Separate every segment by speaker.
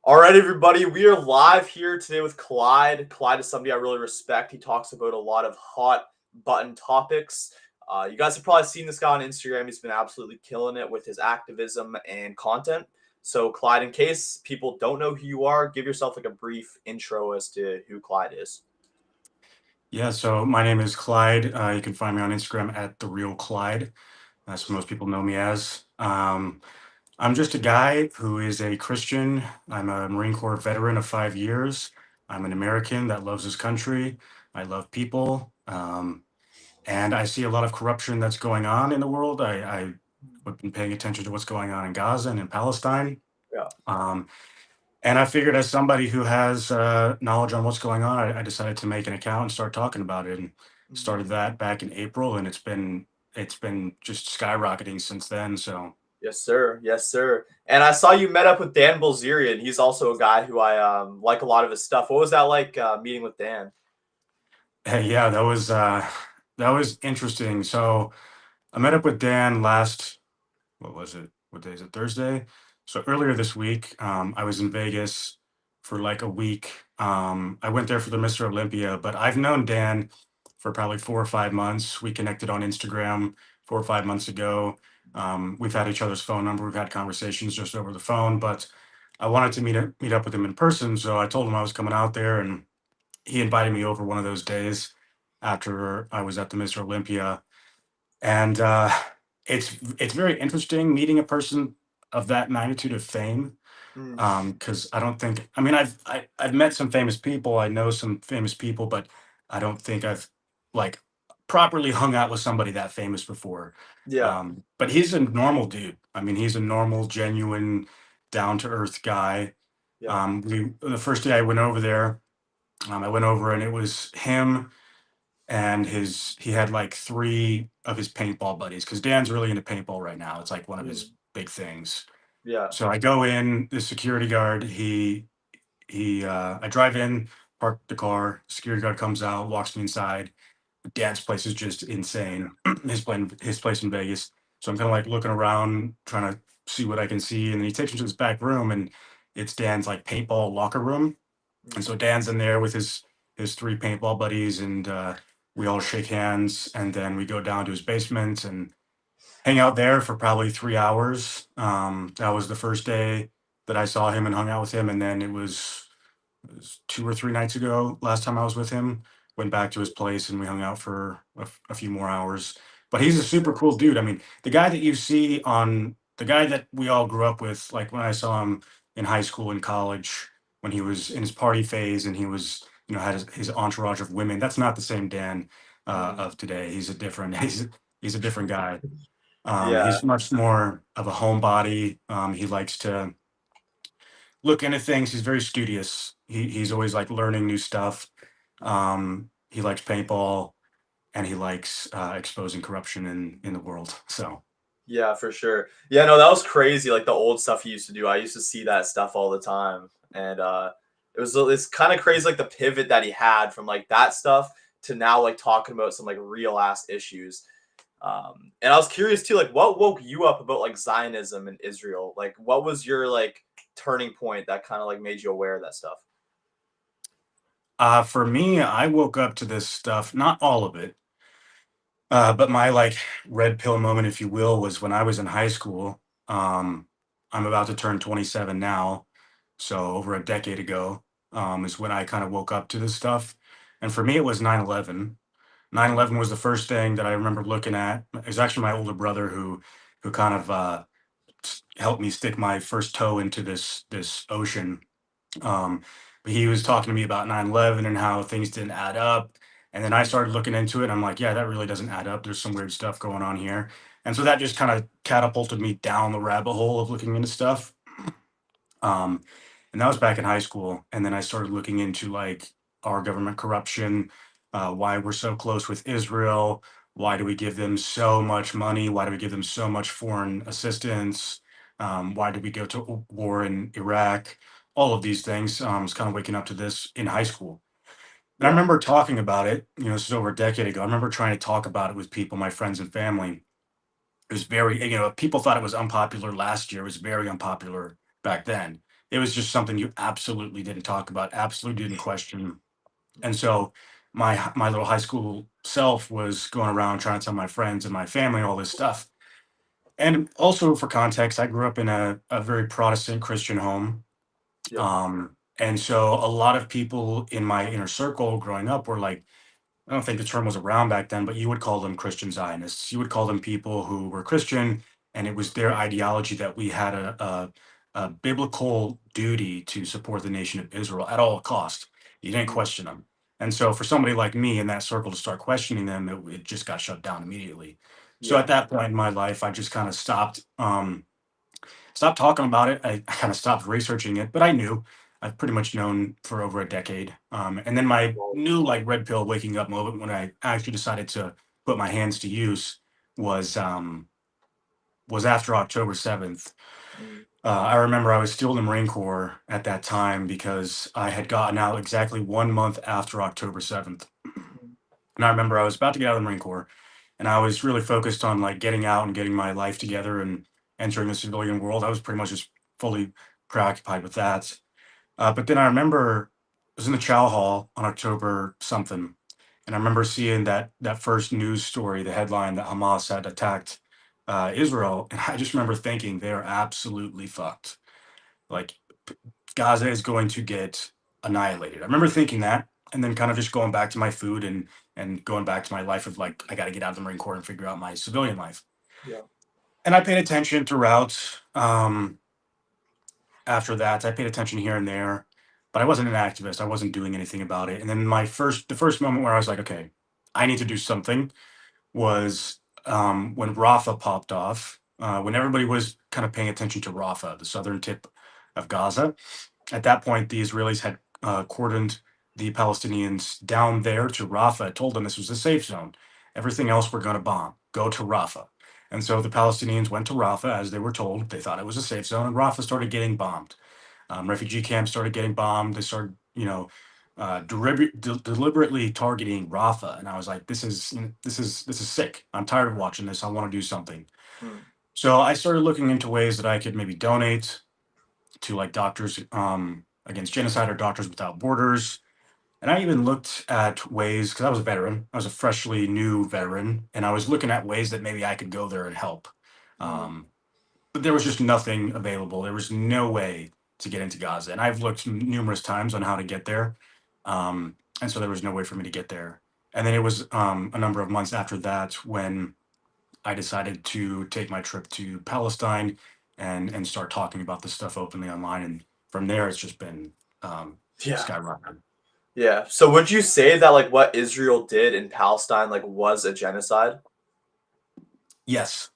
Speaker 1: All right, everybody, we are live here today with Clyde. Clyde is somebody I really respect. He talks about a lot of hot button topics. You guys have probably seen this guy on Instagram. He's been absolutely killing it with his activism and content. So, Clyde, in case people don't know who you are, give yourself like a brief intro as to who Clyde is.
Speaker 2: Yeah, so my name is Clyde. You can find me on Instagram at TheRealClyde. That's what most people know me as. I'm just a guy who is a Christian. I'm a Marine Corps veteran of 5 years. I'm an American that loves his country. I love people. And I see a lot of corruption that's going on in the world. I've been paying attention to what's going on in Gaza and in Palestine.
Speaker 1: Yeah.
Speaker 2: Um, and I figured, as somebody who has knowledge on what's going on, I decided to make an account and start talking about it. And
Speaker 1: Mhm.
Speaker 2: started that back in April, and it's been just skyrocketing since then. So
Speaker 1: Yes, sir. Yes, sir. And I saw you met up with Dan Bilzerian. He's also a guy who I like a lot of his stuff. What was that like meeting with Dan?
Speaker 2: hey, yeah, that was interesting. So I met up with Dan last, what was it? What day is it? Thursday. So earlier this week, I was in Vegas for like a week. I went there for the Mr. Olympia, but I've known Dan for probably 4 or 5 months. We connected on Instagram 4 or 5 months ago. We've had each other's phone number. We've had conversations just over the phone, but I wanted to meet up with him in person. So I told him I was coming out there, and he invited me over one of those days after I was at the Mr. Olympia. And it's very interesting meeting a person of that magnitude of fame,
Speaker 1: Mm,
Speaker 2: because I don't think, I mean, I've met some famous people. I know some famous people, but I don't think I've like properly hung out with somebody that famous before.
Speaker 1: yeah.
Speaker 2: But he's a normal dude. I mean, he's a normal, genuine, down to earth guy.
Speaker 1: Yeah.
Speaker 2: The first day I went over there, I went over and it was him and he had like three of his paintball buddies, because Dan's really into paintball right now. It's like one of his
Speaker 1: Mm,
Speaker 2: big things.
Speaker 1: yeah.
Speaker 2: So I go in, the security guard, I drive in, park the car, security guard comes out, walks me inside. Dan's place is just insane. His place in Vegas. So I'm kind of like looking around, trying to see what I can see. And then he takes me to this back room, and it's Dan's like paintball locker room. And
Speaker 1: Mm,
Speaker 2: so Dan's in there with his three paintball buddies, and we all shake hands, and then we go down to his basement and hang out there for probably 3 hours. That was the first day that I saw him and hung out with him, and then it was 2 or 3 nights ago. Last time I was with him, went back to his place and we hung out for a few more hours. But he's a
Speaker 1: yes,
Speaker 2: super
Speaker 1: sir.
Speaker 2: cool dude. I mean, the guy that we all grew up with, like when I saw him in high school and college, when he was in his party phase and he was, had his entourage of women. That's not the same Dan
Speaker 1: Mm,
Speaker 2: of today. He's a different he's a different guy.
Speaker 1: yeah.
Speaker 2: He's much more of a homebody. He likes to look into things. He's very studious. He's always like learning new stuff. He likes paintball, and he likes exposing corruption in the world. So
Speaker 1: Yeah, for sure. Yeah, no, that was crazy. Like the old stuff he used to do. I used to see that stuff all the time. And it's kind of crazy like the pivot that he had from like that stuff to now like talking about some like real ass issues. And I was curious too, like what woke you up about like Zionism in Israel? Like what was your like turning point that kind of like made you aware of that stuff?
Speaker 2: for me, I woke up to this stuff, not all of it, but my like red pill moment, if you will, was when I was in high school. I'm about to turn 27 now, so over a decade ago, is when I kind of woke up to this stuff. And for me, it was 9/11. 9/11 was the first thing that I remember looking at. It was actually my older brother who kind of helped me stick my first toe into this ocean. Um, but he was talking to me about 9/11 and how things didn't add up. And then I
Speaker 1: Mm,
Speaker 2: started looking into it. I'm like, yeah, that really doesn't add up. There's some weird stuff going on here. And so that just kind of catapulted me down the rabbit hole of looking into stuff. Um, and that was back in high school. And then I started looking into like our government corruption, why we're so close with Israel, why do we give them so much money, why do we give them so much foreign assistance, why did we go to war in Iraq, all of these things. I was kind of waking up to this in high school. And I
Speaker 1: yeah.
Speaker 2: remember talking about it, this is over a decade ago. I remember trying to talk about it with people, my friends and family. It was very, people thought it was unpopular last year. It was very unpopular back then. It was just something you absolutely didn't talk about, absolutely didn't question. And
Speaker 1: Mm,
Speaker 2: so my little high school self was going around trying to tell my friends and my family all this stuff. And also for context, I grew up in a very Protestant Christian home.
Speaker 1: yep.
Speaker 2: And so a lot of people in my inner circle growing up were like, I don't think the term was around back then, but you would call them Christian Zionists. You would call them people who were Christian, and it was their ideology that we had a biblical duty to support the nation of Israel at all cost. You didn't
Speaker 1: Mm,
Speaker 2: question them. And so for somebody like me in that circle to start questioning them, it just got shut down immediately. So
Speaker 1: yeah.
Speaker 2: at that point in my life, I just kind of stopped talking about it. I kind of stopped researching it, but I knew. I've pretty much known for over a decade. And then my
Speaker 1: Well,
Speaker 2: new like red pill waking up moment when I actually decided to put my hands to use was um, was after October 7th.
Speaker 1: mm,
Speaker 2: I remember I was still in the Marine Corps at that time because I had gotten out exactly 1 month after October 7th.
Speaker 1: mm,
Speaker 2: And I remember I was about to get out of the Marine Corps, and I was really focused on like getting out and getting my life together and entering the civilian world. I was pretty much just fully preoccupied with that. But then I remember I was in the Chow Hall on October something, and I remember seeing that first news story, the headline that Hamas had attacked Israel, and I just remember thinking they are absolutely fucked. Like Gaza is going to get annihilated. I remember thinking that, and then kind of just going back to my food and going back to my life of like I got to get out of the Marine Corps and figure out my civilian life.
Speaker 1: yeah.
Speaker 2: And I paid attention throughout. After that, I paid attention here and there, but I wasn't an activist. I wasn't doing anything about it. And then the first moment where I was like, okay, I need to do something was when Rafah popped off. When everybody was kind of paying attention to Rafah, the southern tip of Gaza. At that point, the Israelis had cordoned the Palestinians down there to Rafah, told them this was a safe zone. Everything else we're going to bomb. Go to Rafah. And so the Palestinians went to Rafah as they were told. They thought it was a safe zone, and Rafah started getting bombed. Refugee camps started getting bombed. They started, deliberately targeting Rafah, and I was like, this is sick. I'm tired of watching this. I want to do something.
Speaker 1: Mm,
Speaker 2: So I started looking into ways that I could maybe donate to like Doctors Against Genocide or Doctors Without Borders. And I even looked at ways, because I was a veteran, I was a freshly new veteran, and I was looking at ways that maybe I could go there and help.
Speaker 1: mm,
Speaker 2: Um, but there was just nothing available. There was no way to get into Gaza. And I've looked numerous times on how to get there. And so there was no way for me to get there. And then it was a number of months after that when I decided to take my trip to Palestine and start talking about this stuff openly online. And from there, it's just been
Speaker 1: yeah.
Speaker 2: skyrocketed.
Speaker 1: Yeah. So would you say that like what Israel did in Palestine like was a genocide?
Speaker 2: Yes,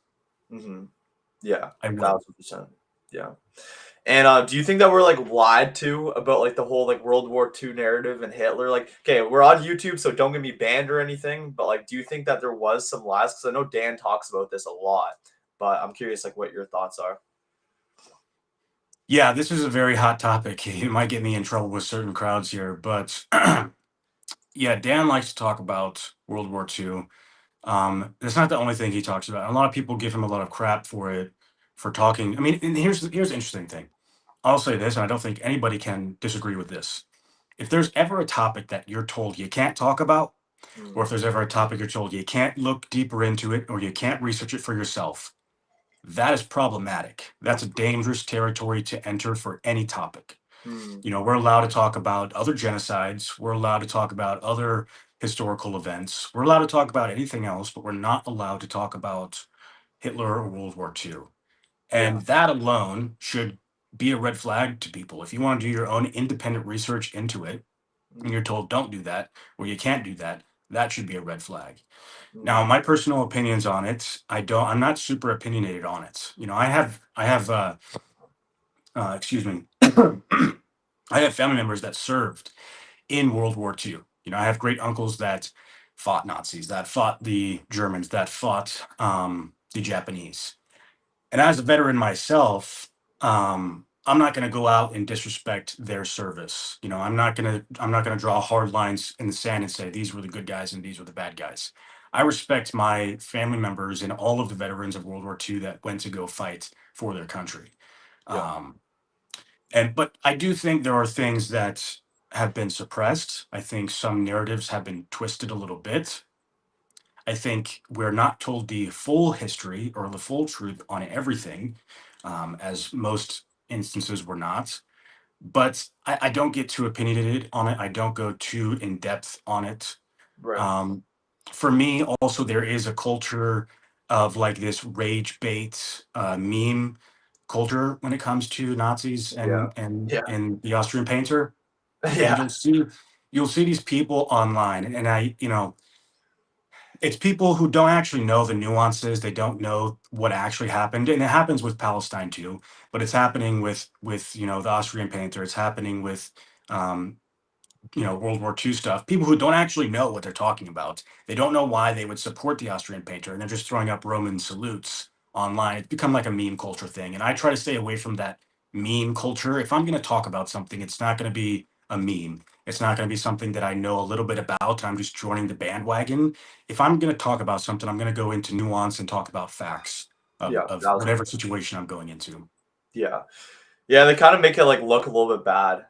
Speaker 1: Mm-hmm. Yeah.
Speaker 2: I would.
Speaker 1: 1,000%. Yeah. And do you think that we're like lied to about like the whole like World War II narrative and Hitler? Like, okay, we're on YouTube, so don't get me banned or anything. But like, do you think that there was some lies? Because I know Dan talks about this a lot, but I'm curious like what your thoughts are.
Speaker 2: Yeah, this is a very hot topic. It might get me in trouble with certain crowds here, but yeah, Dan likes to talk about World War II. That's not the only thing he talks about. A lot of people give him a lot of crap for it, for talking. I mean, and here's the interesting thing. I'll say this, and I don't think anybody can disagree with this. If there's ever a topic that you're told you can't talk about, or
Speaker 1: Mm,
Speaker 2: if there's ever a topic you're told you can't look deeper into it, or you can't research it for yourself, that is problematic. That's a dangerous territory to enter for any topic.
Speaker 1: mm,
Speaker 2: We're allowed to talk about other genocides. We're allowed to talk about other historical events. We're allowed to talk about anything else, but we're not allowed to talk about Hitler or World War II.
Speaker 1: yeah.
Speaker 2: And that alone should be a red flag to people. If you want to do your own independent research into it and
Speaker 1: Mm,
Speaker 2: you're told don't do that or you can't do that, that should be a red flag.
Speaker 1: mm,
Speaker 2: Now, my personal opinions on it, I'm not super opinionated on it. Excuse me. I have family members that served in World War II. I have great uncles that fought Nazis, that fought the Germans, that fought the Japanese. And as a veteran myself, I'm not going to go out and disrespect their service. I'm not going to draw hard lines in the sand and say these were the good guys and these were the bad guys. I respect my family members and all of the veterans of World War II that went to go fight for their country.
Speaker 1: yeah.
Speaker 2: Um, But I do think there are things that have been suppressed. I think some narratives have been twisted a little bit. I think we're not told the full history or the full truth on everything, as most instances were not. But I don't get too opinionated on it. I don't go too in depth on it.
Speaker 1: Right.
Speaker 2: Um, for me, also, there is a culture of like this rage bait meme culture when it comes to Nazis
Speaker 1: Yeah. Yeah.
Speaker 2: and the Austrian painter. And
Speaker 1: Yeah.
Speaker 2: you'll see these people online, and it's people who don't actually know the nuances. They don't know what actually happened, and it happens with Palestine too. But it's happening with the Austrian painter. It's happening with um, World War II stuff. People who don't actually know what they're talking about. They don't know why they would support the Austrian painter, and they're just throwing up Roman salutes online. It's become like a meme culture thing, and I try to stay away from that meme culture. If I'm going to talk about something, it's not going to be a meme. It's not going to be something that I know a little bit about. I'm just joining the bandwagon. If I'm going to talk about something, I'm going to go into nuance and talk about facts
Speaker 1: Yeah.
Speaker 2: of
Speaker 1: Thousand
Speaker 2: whatever
Speaker 1: percent.
Speaker 2: situation I'm going into.
Speaker 1: Yeah. Yeah. They kind of make it like look a little bit bad,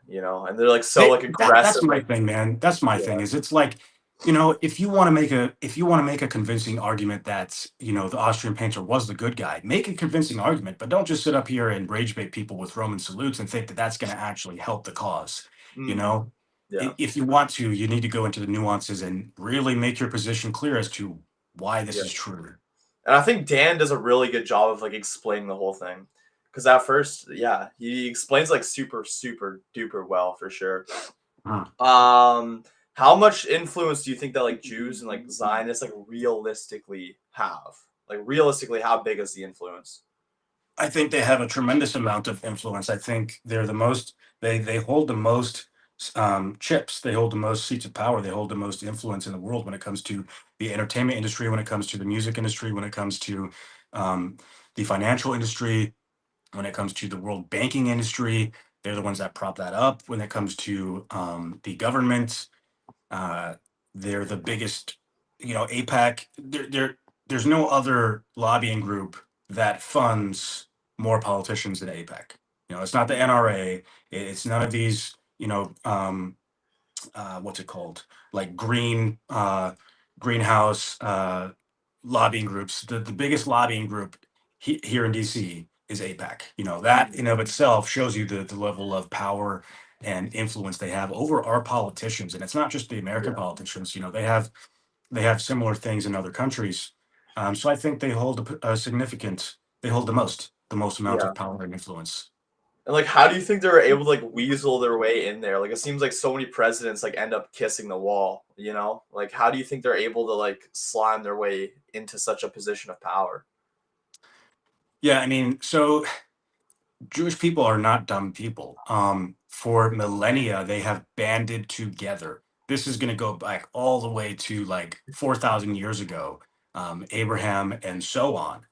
Speaker 1: and they're like so like
Speaker 2: That's
Speaker 1: aggressive.
Speaker 2: my
Speaker 1: Like,
Speaker 2: thing, man. That's my
Speaker 1: yeah.
Speaker 2: thing. Is it's like, if you want to make a convincing argument that the Austrian painter was the good guy, make a convincing argument, but don't just sit up here and rage bait people with Roman salutes and think that that's going to actually help the cause. You
Speaker 1: Mm,
Speaker 2: know,
Speaker 1: yeah.
Speaker 2: if you want to, you need to go into the nuances and really make your position clear as to why this
Speaker 1: Yeah.
Speaker 2: is true.
Speaker 1: And I think Dan does a really good job of like explaining the whole thing. Because at first, yeah, he explains like super, super duper well for sure.
Speaker 2: Huh.
Speaker 1: Um, how much influence do you think that like Jews and like Zionists like realistically have? Like realistically, how big is the influence?
Speaker 2: I think they have a tremendous amount of influence. I think they're the most they hold the most chips. They hold the most seats of power. They hold the most influence in the world when it comes to the entertainment industry, when it comes to the music industry, when it comes to um, the financial industry, when it comes to the world banking industry. They're the ones that prop that up. When it comes to the government, uh, they're the biggest, APAC. There's no other lobbying group that funds more politicians than APAC. It's not the NRA. It's none of these, what's it called? Like greenhouse lobbying groups. The biggest lobbying group here in DC is APAC. That in of itself shows you the level of power and influence they have over our politicians. And it's not just the American
Speaker 1: Yeah,
Speaker 2: politicians. They have similar things in other countries. So I think they hold a significant. They hold the most amount
Speaker 1: yeah.
Speaker 2: of power and influence.
Speaker 1: And like, how do you think they're able to like weasel their way in there? Like, it seems like so many presidents like end up kissing the wall. Like, how do you think they're able to like slime their way into such a position of power?
Speaker 2: Yeah, I mean, so Jewish people are not dumb people. For millennia, they have banded together. This is going to go back all the way to like 4,000 years ago, Abraham and so on.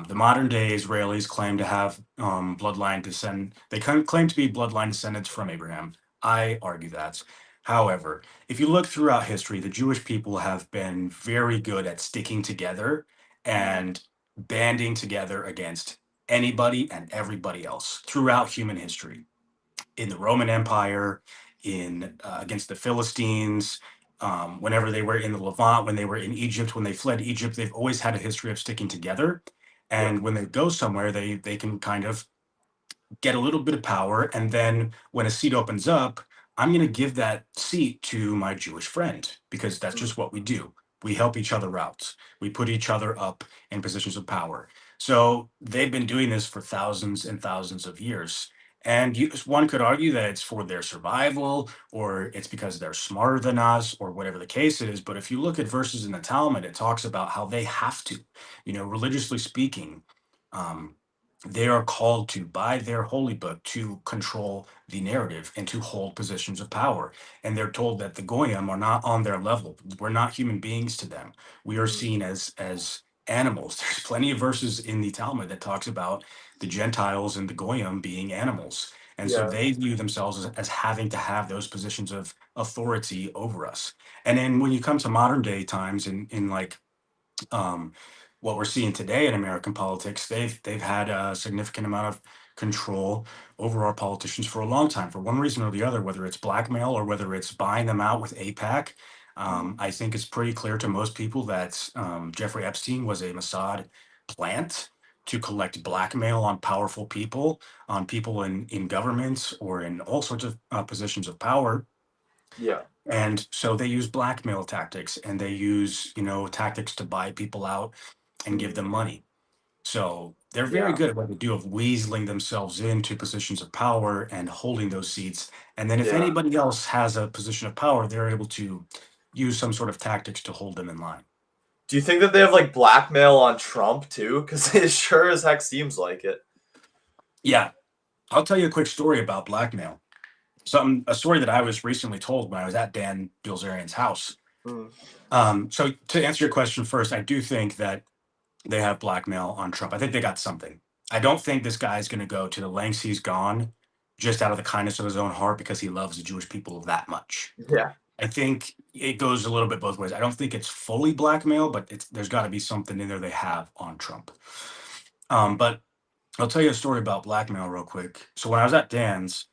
Speaker 2: The modern day Israelis claim to have bloodline descend. They claim to be bloodline descendants from Abraham. I argue that. However, if you look throughout history, the Jewish people have been very good at sticking together
Speaker 1: Mm,
Speaker 2: and banding together against anybody and everybody else throughout human history. In the Roman Empire, in against the Philistines, whenever they were in the Levant, when they were in Egypt, when they fled Egypt, they've always had a history of sticking together.
Speaker 1: yeah.
Speaker 2: And when they go somewhere, they can kind of get a little bit of power. And then when a seat opens up, I'm going to give that seat to my Jewish friend because that's
Speaker 1: Mm,
Speaker 2: just what we do. We help each other out. We put each other up in positions of power. So they've been doing this for thousands and thousands of years. And one could argue that it's for their survival or it's because they're smarter than us or whatever the case is. But if you look at verses in the Talmud, it talks about how they have to, religiously speaking. Um, they are called to by their holy book to control the narrative and to hold positions of power, and they're told that the goyim are not on their level. We're not human beings to them. We are
Speaker 1: mm,
Speaker 2: seen as animals. There's plenty of verses in the Talmud that talks about the Gentiles and the goyim being animals, and so
Speaker 1: yeah.
Speaker 2: they view themselves as having to have those positions of authority over us. And then when you come to modern day times in like um, what we're seeing today in American politics, they've had a significant amount of control over our politicians for a long time, for one reason or the other, whether it's blackmail or whether it's buying them out with APAC.
Speaker 1: Mm.
Speaker 2: I think it's pretty clear to most people that Jeffrey Epstein was a Mossad plant to collect blackmail on people in governments or in all sorts of positions of power.
Speaker 1: Yeah.
Speaker 2: And so they use blackmail tactics and they use, tactics to buy people out and give
Speaker 1: Mm.
Speaker 2: them money. So they're very
Speaker 1: Yeah.
Speaker 2: good at what they do of weaseling themselves into positions of power and holding those seats. And then if
Speaker 1: Yeah.
Speaker 2: anybody else has a position of power, they're able to use some sort of tactics to hold them in line.
Speaker 1: Do you think that they have like blackmail on Trump too? Because it sure as heck seems like it.
Speaker 2: Yeah, I'll tell you a quick story about blackmail. A story that I was recently told when I was at Dan Bilzerian's house.
Speaker 1: Mm.
Speaker 2: So to answer your question first, I do think that they have blackmail on Trump. I think they got something. I don't think this guy's going to go to the lengths he's gone just out of the kindness of his own heart because he loves the Jewish people that much.
Speaker 1: Yeah.
Speaker 2: I think it goes a little bit both ways. I don't think it's fully blackmail, but there's got to be something in there they have on Trump. But I'll tell you a story about blackmail real quick. So when I was at Dan's,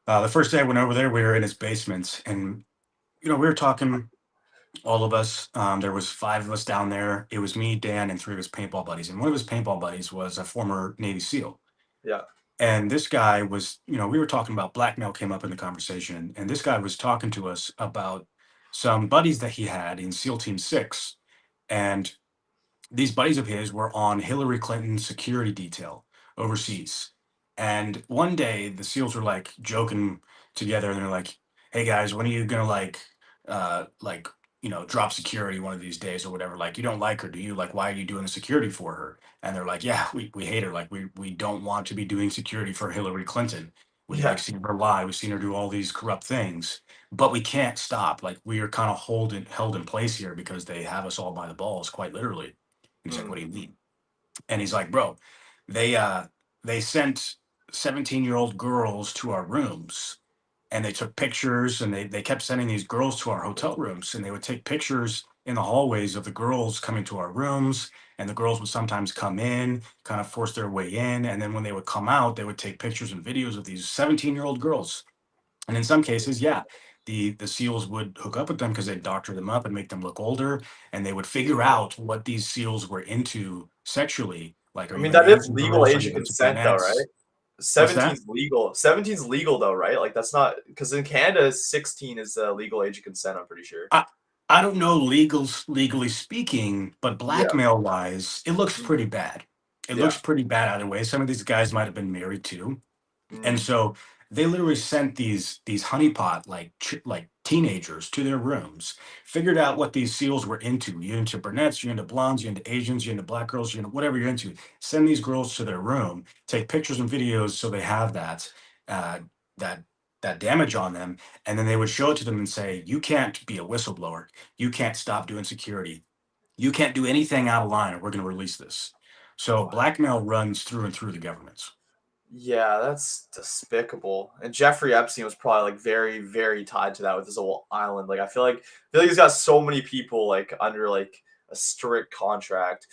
Speaker 2: the first day I went over there, we were in his basement, and we were talking, all of us. There was five of us down there. It was me, Dan, and three of his paintball buddies. And one of his paintball buddies was a former Navy SEAL.
Speaker 1: Yeah.
Speaker 2: And this guy was, we were talking about blackmail came up in the conversation, and this guy was talking to us about some buddies that he had in SEAL Team 6. And these buddies of his were on Hillary Clinton's security detail overseas. And one day the SEALs were like joking together and they're like, "Hey guys, when are you gonna drop security one of these days or whatever? Like, you don't like her, do you? Like, why are you doing the security for her?" And they're like, "Yeah, we hate her. Like, we don't want to be doing security for Hillary Clinton. We've like
Speaker 1: Yeah.
Speaker 2: seen her lie, we've seen her do all these corrupt things, but we can't stop. Like, we are kind of held in place here because they have us all by the balls, quite literally." He's like,
Speaker 1: Mm.
Speaker 2: "What do you mean?" And he's like, "Bro, they uh they sent 17-year-old girls to our rooms and they took pictures and they kept sending these girls to our hotel rooms and they would take pictures in the hallways of the girls coming to our rooms, and the girls would sometimes come in, kind of force their way in, and then when they would come out, they would take pictures and videos of these 17-year-old girls. And in some cases, yeah, the SEALs would hook up with them because they'd doctor them up and make them look older, and they would figure out what these SEALs were into sexually. Like, are
Speaker 1: I
Speaker 2: you
Speaker 1: mean,
Speaker 2: into
Speaker 1: that is
Speaker 2: Asian
Speaker 1: legal
Speaker 2: girls? Are
Speaker 1: age
Speaker 2: you
Speaker 1: of
Speaker 2: into
Speaker 1: consent, though, right?
Speaker 2: brunettes? What's that?
Speaker 1: 17's legal. 17's legal, though, right? Like, that's not because in Canada, 16 is the legal age of consent. I'm pretty sure.
Speaker 2: I I don't know legally speaking, but
Speaker 1: Yeah.
Speaker 2: blackmail wise, it looks
Speaker 1: Mm.
Speaker 2: pretty bad. It looks
Speaker 1: Yeah.
Speaker 2: pretty bad either way. Some of these guys might have been married too. And
Speaker 1: Mm.
Speaker 2: so they literally sent these honeypot like teenagers to their rooms, figured out what these seals were into. You into brunettes, you into blondes, you into Asians, you into black girls, you into whatever you're into. Send these girls to their room, take pictures and videos so they have uh, that that damage on them, and then they would show it to them and say, "You can't be a whistleblower. You can't stop doing security. You can't do anything out of line, or we're going to release this." So blackmail runs through and through the governments.
Speaker 1: Yeah, that's despicable. And Jeffrey Epstein was probably like very, very tied to that with his whole island. Like I feel like he's got so many people like under like a strict contract.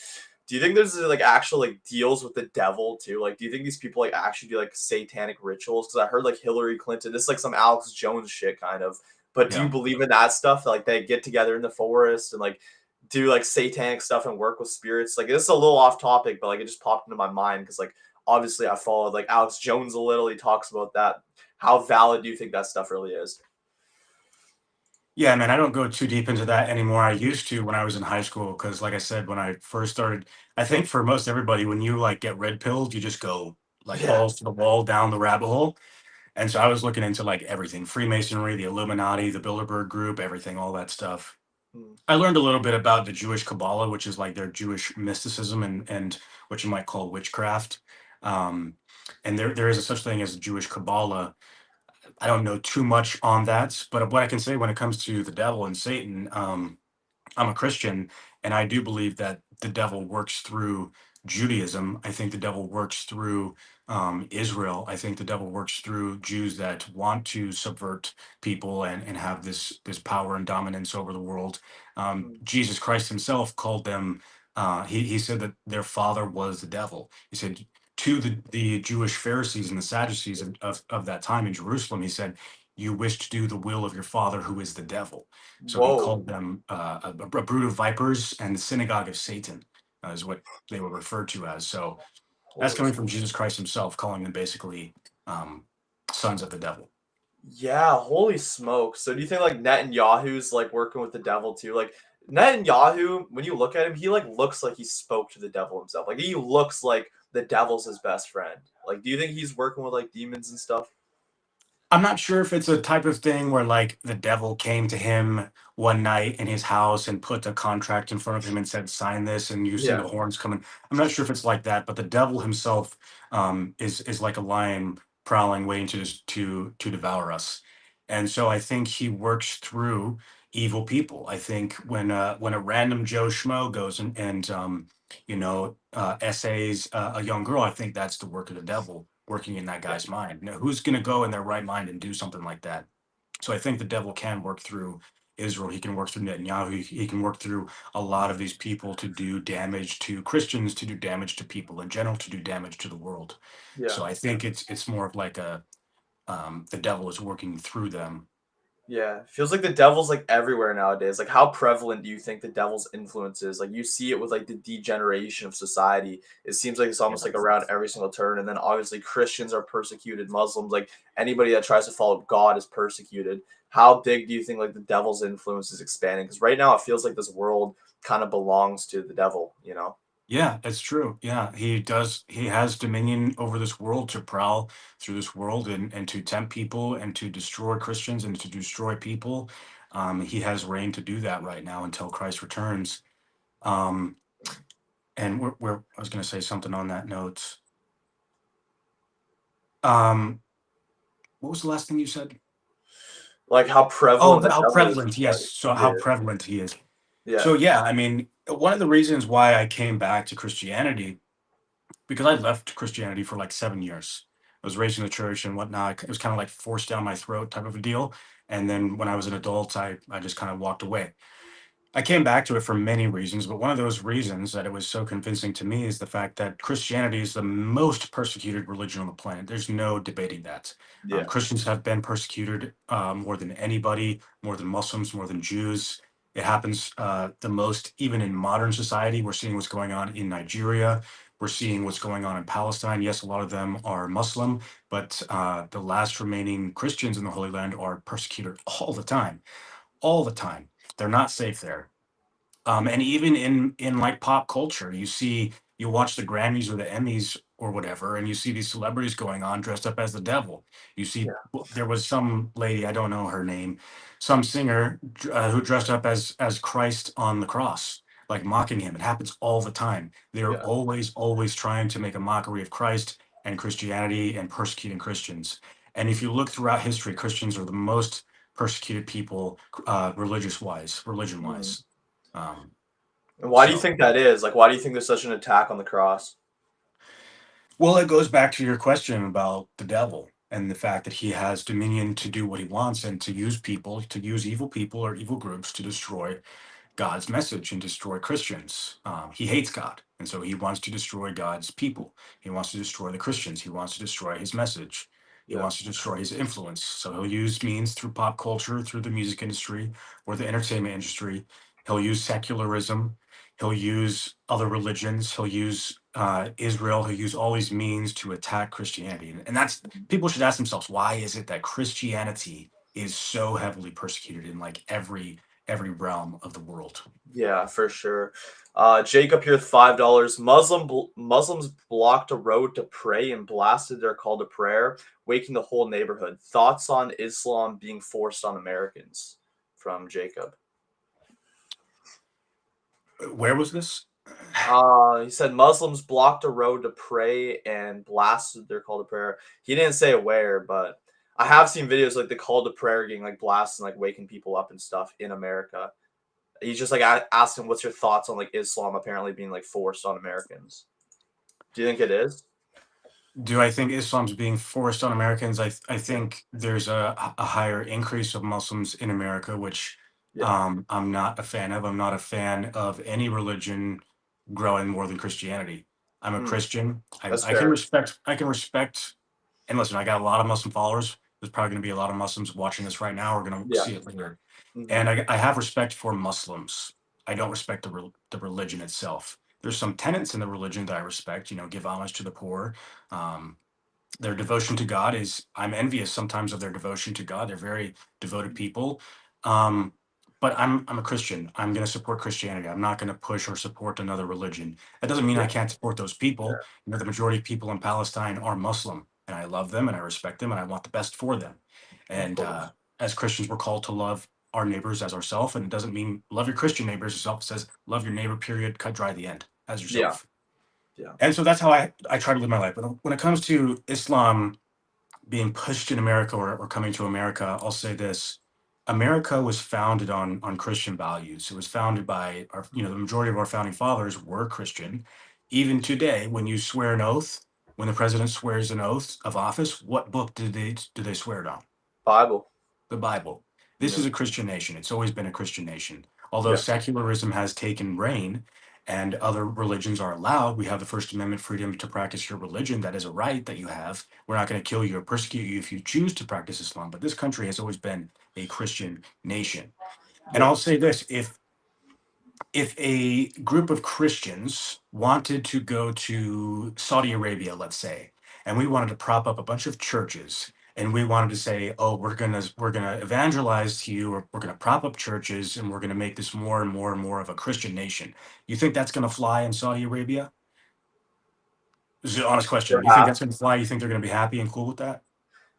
Speaker 1: Do you think there's like actual like deals with the devil too? Like, do you think these people like actually do like satanic rituals? Because I heard like Hillary Clinton, this is like some Alex Jones shit kind of. But do you
Speaker 2: Yeah.
Speaker 1: believe in that stuff? Like they get together in the forest and like do like satanic stuff and work with spirits? Like this is a little off topic, but like it just popped into my mind because like obviously I followed like Alex Jones a little. He talks about that. How valid do you think that stuff really is?
Speaker 2: Yeah, man, I don't go too deep into that anymore. I used to when I was in high school, because like I said, when I first started, I think for most everybody, when you like get red pilled, you just go like
Speaker 1: Yeah.
Speaker 2: balls to the wall down the rabbit hole. And so I was looking into like everything, Freemasonry, the Illuminati, the Bilderberg Group, everything, all that stuff.
Speaker 1: Mm.
Speaker 2: I learned a little bit about the Jewish Kabbalah, which is like their Jewish mysticism and what you might call witchcraft. Um, and there is a such thing as Jewish Kabbalah. I don't know too much on that, but what I can say when it comes to the devil and Satan, I'm a Christian, and I do believe that the devil works through Judaism. I think the devil works through Israel. I think the devil works through Jews that want to subvert people and have this power and dominance over the world.
Speaker 1: Mm.
Speaker 2: Jesus Christ himself called them. He said that their father was the devil. He said, to the Jewish Pharisees and the Sadducees of that time in Jerusalem. He said, "You wish to do the will of your father, who is the devil." So he
Speaker 1: Whoa.
Speaker 2: called them a brood of vipers and the synagogue of Satan, is what they were referred to as. So that's
Speaker 1: Holy
Speaker 2: coming from Jesus Christ himself, calling them basically um, sons of the devil.
Speaker 1: Yeah, holy smoke. So do you think like Netanyahu's like working with the devil too? Like Netanyahu, when you look at him, he like looks like he spoke to the devil himself. Like he looks like the devil's his best friend. Like, do you think he's working with like demons and stuff?
Speaker 2: I'm not sure if it's a type of thing where like the devil came to him one night in his house and put a contract in front of him and said, "Sign this," and you see the
Speaker 1: Yeah,
Speaker 2: horns coming. I'm not sure if it's like that, but the devil himself is like a lion prowling, waiting to devour us. And so I think he works through evil people. I think when a random Joe Schmo goes and essays a young girl, I think that's the work of the devil working in that
Speaker 1: yeah,
Speaker 2: guy's mind. Now, who's going to go in their right mind and do something like that? So I think the devil can work through Israel. He can work through Netanyahu. He can work through a lot of these people to do damage to Christians, to do damage to people in general, to do damage to the world.
Speaker 1: yeah.
Speaker 2: So I think it's more of like a the devil is working through them.
Speaker 1: Yeah, feels like the devil's like everywhere nowadays. Like, how prevalent do you think the devil's influence is? Like, you see it with like the degeneration of society. It seems like it's
Speaker 2: Yeah.
Speaker 1: almost like around every single turn. And then obviously Christians are persecuted, Muslims, like anybody that tries to follow God is persecuted. How big do you think like the devil's influence is expanding? Because right now it feels like this world kind of belongs to the devil, you know?
Speaker 2: Yeah, it's true. Yeah, he does. He has dominion over this world to prowl through this world and to tempt people and to destroy Christians and to destroy people. He has reign to do that right now until Christ returns. Um, and I was going to say something on that note. Um, what was the last thing you said?
Speaker 1: Like how
Speaker 2: Oh,
Speaker 1: prevalent the
Speaker 2: how
Speaker 1: devil is in
Speaker 2: prevalent. Yes.
Speaker 1: society.
Speaker 2: So how
Speaker 1: Yeah,
Speaker 2: prevalent he is.
Speaker 1: yeah,
Speaker 2: So yeah, I mean, one of the reasons why I came back to Christianity because I left Christianity for like 7 years. I was raised in the church and whatnot. It was kind of like forced down my throat type of a deal. And then when I was an adult, I just kind of walked away. I came back to it for many reasons, but one of those reasons that it was so convincing to me is the fact that Christianity is the most persecuted religion on the planet. There's no debating that.
Speaker 1: yeah.
Speaker 2: Christians have been persecuted more than anybody, more than Muslims, more than Jews. It happens the most even in modern society. We're seeing what's going on in Nigeria. We're seeing what's going on in Palestine. Yes, a lot of them are Muslim, but the last remaining Christians in the Holy Land are persecuted all the time, all the time. They're not safe there. And even in like pop culture, you watch the Grammys or the Emmys or whatever, and you see these celebrities going on dressed up as the devil. You see,
Speaker 1: Yeah.
Speaker 2: there was some lady, I don't know her name, some singer who dressed up as Christ on the cross, like mocking him. It happens all the time. They're
Speaker 1: Yeah.
Speaker 2: always trying to make a mockery of Christ and Christianity and persecuting Christians. And if you look throughout history, Christians are the most persecuted people, religion
Speaker 1: Hmm.
Speaker 2: wise. Um,
Speaker 1: And why do you
Speaker 2: so,
Speaker 1: think that is? Like, why do you think there's such an attack on the cross?
Speaker 2: well, it goes back to your question about the devil and the fact that he has dominion to do what he wants and to use people, to use evil people or evil groups to destroy God's message and destroy Christians. He hates God. And so he wants to destroy God's people. He wants to destroy the Christians. He wants to destroy his message. He
Speaker 1: Yeah.
Speaker 2: wants to destroy his influence. So he'll use means through pop culture, through the music industry or the entertainment industry. He'll use secularism. He'll use other religions. He'll use Israel. He'll use all these means to attack Christianity. And that's people should ask themselves, why is it that Christianity is so heavily persecuted in like every realm of the world?
Speaker 1: Yeah, for sure. Jacob here with $5. Muslims blocked a road to pray and blasted their call to prayer, waking the whole neighborhood. Thoughts on Islam being forced on Americans? From Jacob.
Speaker 2: Where was this?
Speaker 1: He said Muslims blocked a road to pray and blasted their call to prayer. He didn't say where, but I have seen videos like the call to prayer getting like blasted and like waking people up and stuff in America. He's just like asked him, "What's your thoughts on like Islam apparently being like forced on Americans?" Do you think it is?
Speaker 2: Do I think Islam's being forced on Americans? I
Speaker 1: Yeah,
Speaker 2: think there's a higher increase of Muslims in America, which
Speaker 1: yeah,
Speaker 2: I'm not a fan of. I'm not a fan of any religion growing more than Christianity. I'm a
Speaker 1: Mm,
Speaker 2: Christian.
Speaker 1: that's
Speaker 2: I can
Speaker 1: fair.
Speaker 2: respect. I can respect. And listen, I got a lot of Muslim followers. There's probably going to be a lot of Muslims watching this right now. We're going to
Speaker 1: Yeah.
Speaker 2: see it later.
Speaker 1: Hmm.
Speaker 2: And I have respect for Muslims. I don't respect the religion itself. There's some tenets in the religion that I respect. You know, give homage to the poor. Um, their devotion to God is, I'm envious sometimes of their devotion to God. They're very devoted people. Um, but I'm a Christian. I'm going to support Christianity. I'm not going to push or support another religion. That doesn't mean I
Speaker 1: Yeah.
Speaker 2: can't support those people. You know, the majority of people in Palestine are Muslim, and I love them and I respect them and I want the best for them.
Speaker 1: Of
Speaker 2: And
Speaker 1: course.
Speaker 2: as Christians, we're called to love our neighbors as ourselves, and it doesn't mean love your Christian neighbors as yourself. It says love your neighbor. Period. Cut dry the end as
Speaker 1: Yeah.
Speaker 2: yourself.
Speaker 1: Yeah.
Speaker 2: And so that's how I try to live my life. But when it comes to Islam being pushed in America, or coming to America, I'll say this. America was founded on Christian values. It was founded by our, you know, the majority of our founding fathers were Christian. Even today, when you swear an oath, when the president swears an oath of office, what book do they swear it on?
Speaker 1: Bible.
Speaker 2: The Bible. This
Speaker 1: Yeah.
Speaker 2: is a Christian nation. It's always been a Christian nation. Although
Speaker 1: Yeah.
Speaker 2: secularism has taken reign and other religions are allowed, we have the First Amendment freedom to practice your religion. That is a right that you have. We're not going to kill you or persecute you if you choose to practice Islam. But this country has always been a Christian nation. And
Speaker 1: Yeah.
Speaker 2: I'll say this, if a group of Christians wanted to go to Saudi Arabia, let's say, and we wanted to prop up a bunch of churches, and we wanted to say, oh, we're gonna evangelize to you, or we're gonna prop up churches, and we're gonna make this more and more and more of a Christian nation. You think that's gonna fly in Saudi Arabia? This is an honest question. You think that's
Speaker 1: Perhaps.
Speaker 2: gonna fly? You think they're gonna be happy and cool with that?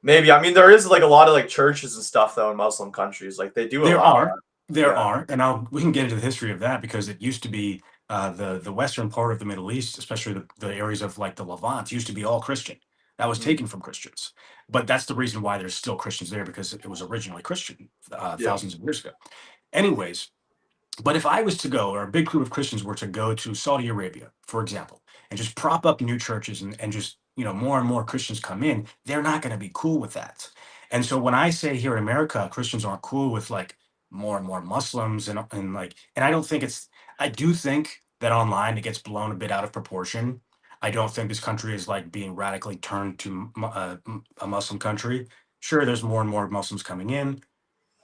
Speaker 1: Maybe. I mean, there is like a lot of like churches and stuff though in Muslim countries. Like they do
Speaker 2: There
Speaker 1: allow
Speaker 2: are,
Speaker 1: that.
Speaker 2: there
Speaker 1: Yeah.
Speaker 2: are, and we can get into the history of that because it used to be the western part of the Middle East, especially the areas of like the Levant, used to be all Christian. That was
Speaker 1: Mm.
Speaker 2: taken from Christians, but that's the reason why there's still Christians there because it was originally Christian
Speaker 1: Yeah.
Speaker 2: thousands of years ago. Anyways, but if I was to go, or a big group of Christians were to go to Saudi Arabia, for example, and just prop up new churches, and just, you know, more and more Christians come in, they're not going to be cool with that. And so when I say here in America, Christians aren't cool with like more and more Muslims, and like, and I don't think I do think that online it gets blown a bit out of proportion. I don't think this country is like being radically turned to a Muslim country. Sure, there's more and more Muslims coming in,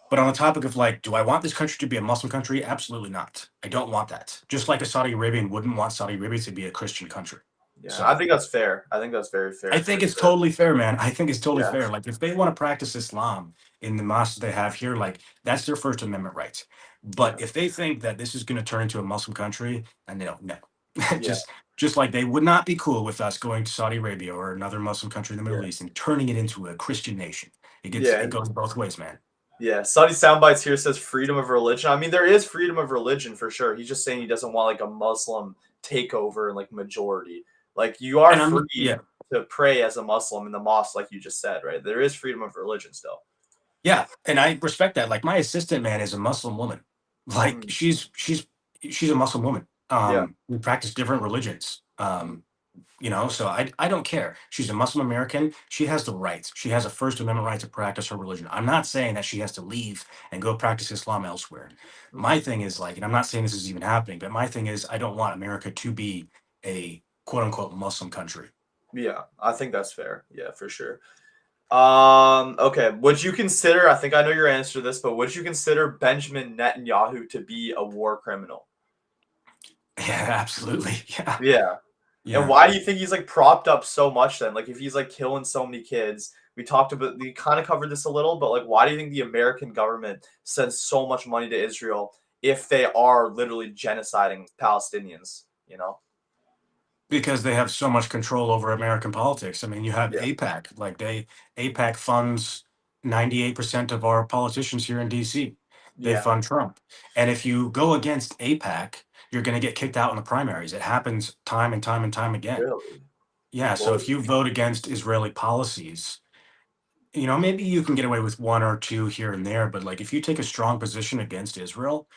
Speaker 2: but on the topic of like, do I want this country to be a Muslim country? Absolutely not. I don't want that. Just like a Saudi Arabian wouldn't want Saudi Arabia to be a Christian country.
Speaker 1: Yeah. I
Speaker 2: So
Speaker 1: think that's fair. I think that's very
Speaker 2: I
Speaker 1: fair for
Speaker 2: think it's
Speaker 1: sure.
Speaker 2: totally fair, man. I think it's totally
Speaker 1: Yeah.
Speaker 2: fair. Like if they want to practice Islam in the mosques they have here, like that's their First Amendment rights.
Speaker 1: Yeah.
Speaker 2: But if they think that this is going to turn into a Muslim country, and they don't know,
Speaker 1: Yeah.
Speaker 2: just like they would not be cool with us going to Saudi Arabia or another Muslim country in the Middle
Speaker 1: Yeah.
Speaker 2: East and turning it into a Christian nation.
Speaker 1: Yeah.
Speaker 2: It goes both ways, man.
Speaker 1: Yeah, Sunny Soundbites here says freedom of religion. I mean, there is freedom of religion for sure. He's just saying he doesn't want like a Muslim takeover and like majority. Like you are
Speaker 2: And I'm
Speaker 1: free
Speaker 2: yeah.
Speaker 1: to pray as a Muslim in the mosque, like you just said, right? There is freedom of religion still.
Speaker 2: Yeah, and I respect that. Like my assistant man is a Muslim woman. Like
Speaker 1: Mm,
Speaker 2: she's a Muslim woman.
Speaker 1: yeah.
Speaker 2: We practice different religions.
Speaker 1: Mm,
Speaker 2: You know, so I don't care. She's a Muslim American. She has the right. She has a First Amendment right to practice her religion. I'm not saying that she has to leave and go practice Islam elsewhere.
Speaker 1: mhm.
Speaker 2: My thing is like, and I'm not saying this is even happening, but my thing is I don't want America to be a quote unquote Muslim country.
Speaker 1: Yeah, I think that's fair. Yeah, for sure. Okay. Would you consider, I think I know your answer to this, but would you consider Benjamin Netanyahu to be a war criminal?
Speaker 2: Yeah, absolutely. Yeah.
Speaker 1: Yeah. And
Speaker 2: Yeah.
Speaker 1: why do you think he's like propped up so much then? Like if he's like killing so many kids, we kind of covered this a little, but like why do you think the American government sends so much money to Israel if they are literally genociding Palestinians, you know?
Speaker 2: Because they have so much control over American politics. I mean, you have
Speaker 1: Yeah.
Speaker 2: APAC, APAC funds 98% of our politicians here in DC. They
Speaker 1: Yeah.
Speaker 2: fund Trump. And if you go against APAC, you're going to get kicked out in the primaries. It happens time and time and time again.
Speaker 1: Really?
Speaker 2: Yeah, so
Speaker 1: Well,
Speaker 2: if you vote against Israeli policies, you know, maybe you can get away with one or two here and there, but like if you take a strong position against Israel,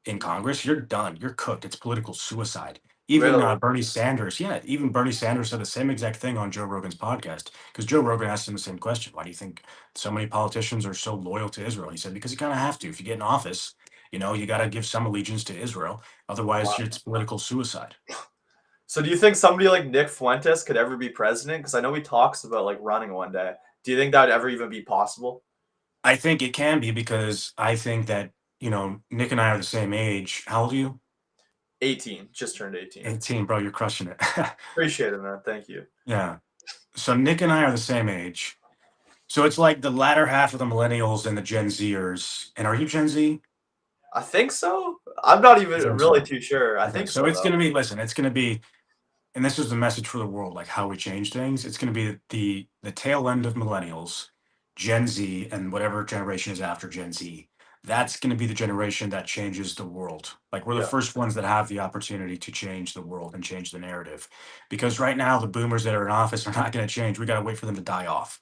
Speaker 2: in Congress, you're done. You're cooked. It's political suicide. Even
Speaker 1: really?
Speaker 2: Bernie Sanders, yeah, even Bernie Sanders said the same exact thing on Joe Rogan's podcast because Joe Rogan asked him the same question. Why do you think so many politicians are so loyal to Israel? He said, because you kind of have to. If you get in office, you know, you got to give some allegiance to Israel. Otherwise,
Speaker 1: Wow.
Speaker 2: it's political suicide.
Speaker 1: So do you think somebody like Nick Fuentes could ever be president? Because I know he talks about like running one day. Do you think that would ever even be possible?
Speaker 2: I think it can be because I think that, Nick and I are the same age. How old are you?
Speaker 1: 18, just turned 18.
Speaker 2: 18, bro. You're crushing it.
Speaker 1: Appreciate it, man. Thank you.
Speaker 2: Yeah. So Nick and I are the same age. So it's like the latter half of the millennials and the Gen Zers. And are you Gen Z?
Speaker 1: I think so. I'm not even
Speaker 2: I think
Speaker 1: really
Speaker 2: so.
Speaker 1: too sure. I
Speaker 2: Okay.
Speaker 1: think
Speaker 2: So
Speaker 1: so
Speaker 2: it's
Speaker 1: though.
Speaker 2: going to be, listen, it's going to be, and this is the message for the world, like how we change things. It's going to be the tail end of millennials, Gen Z, and whatever generation is after Gen Z. That's going to be the generation that changes the world. Like we're the
Speaker 1: Yeah.
Speaker 2: first ones that have the opportunity to change the world and change the narrative. Because right now, the boomers that are in office are not going to change. We got to wait for them to die off.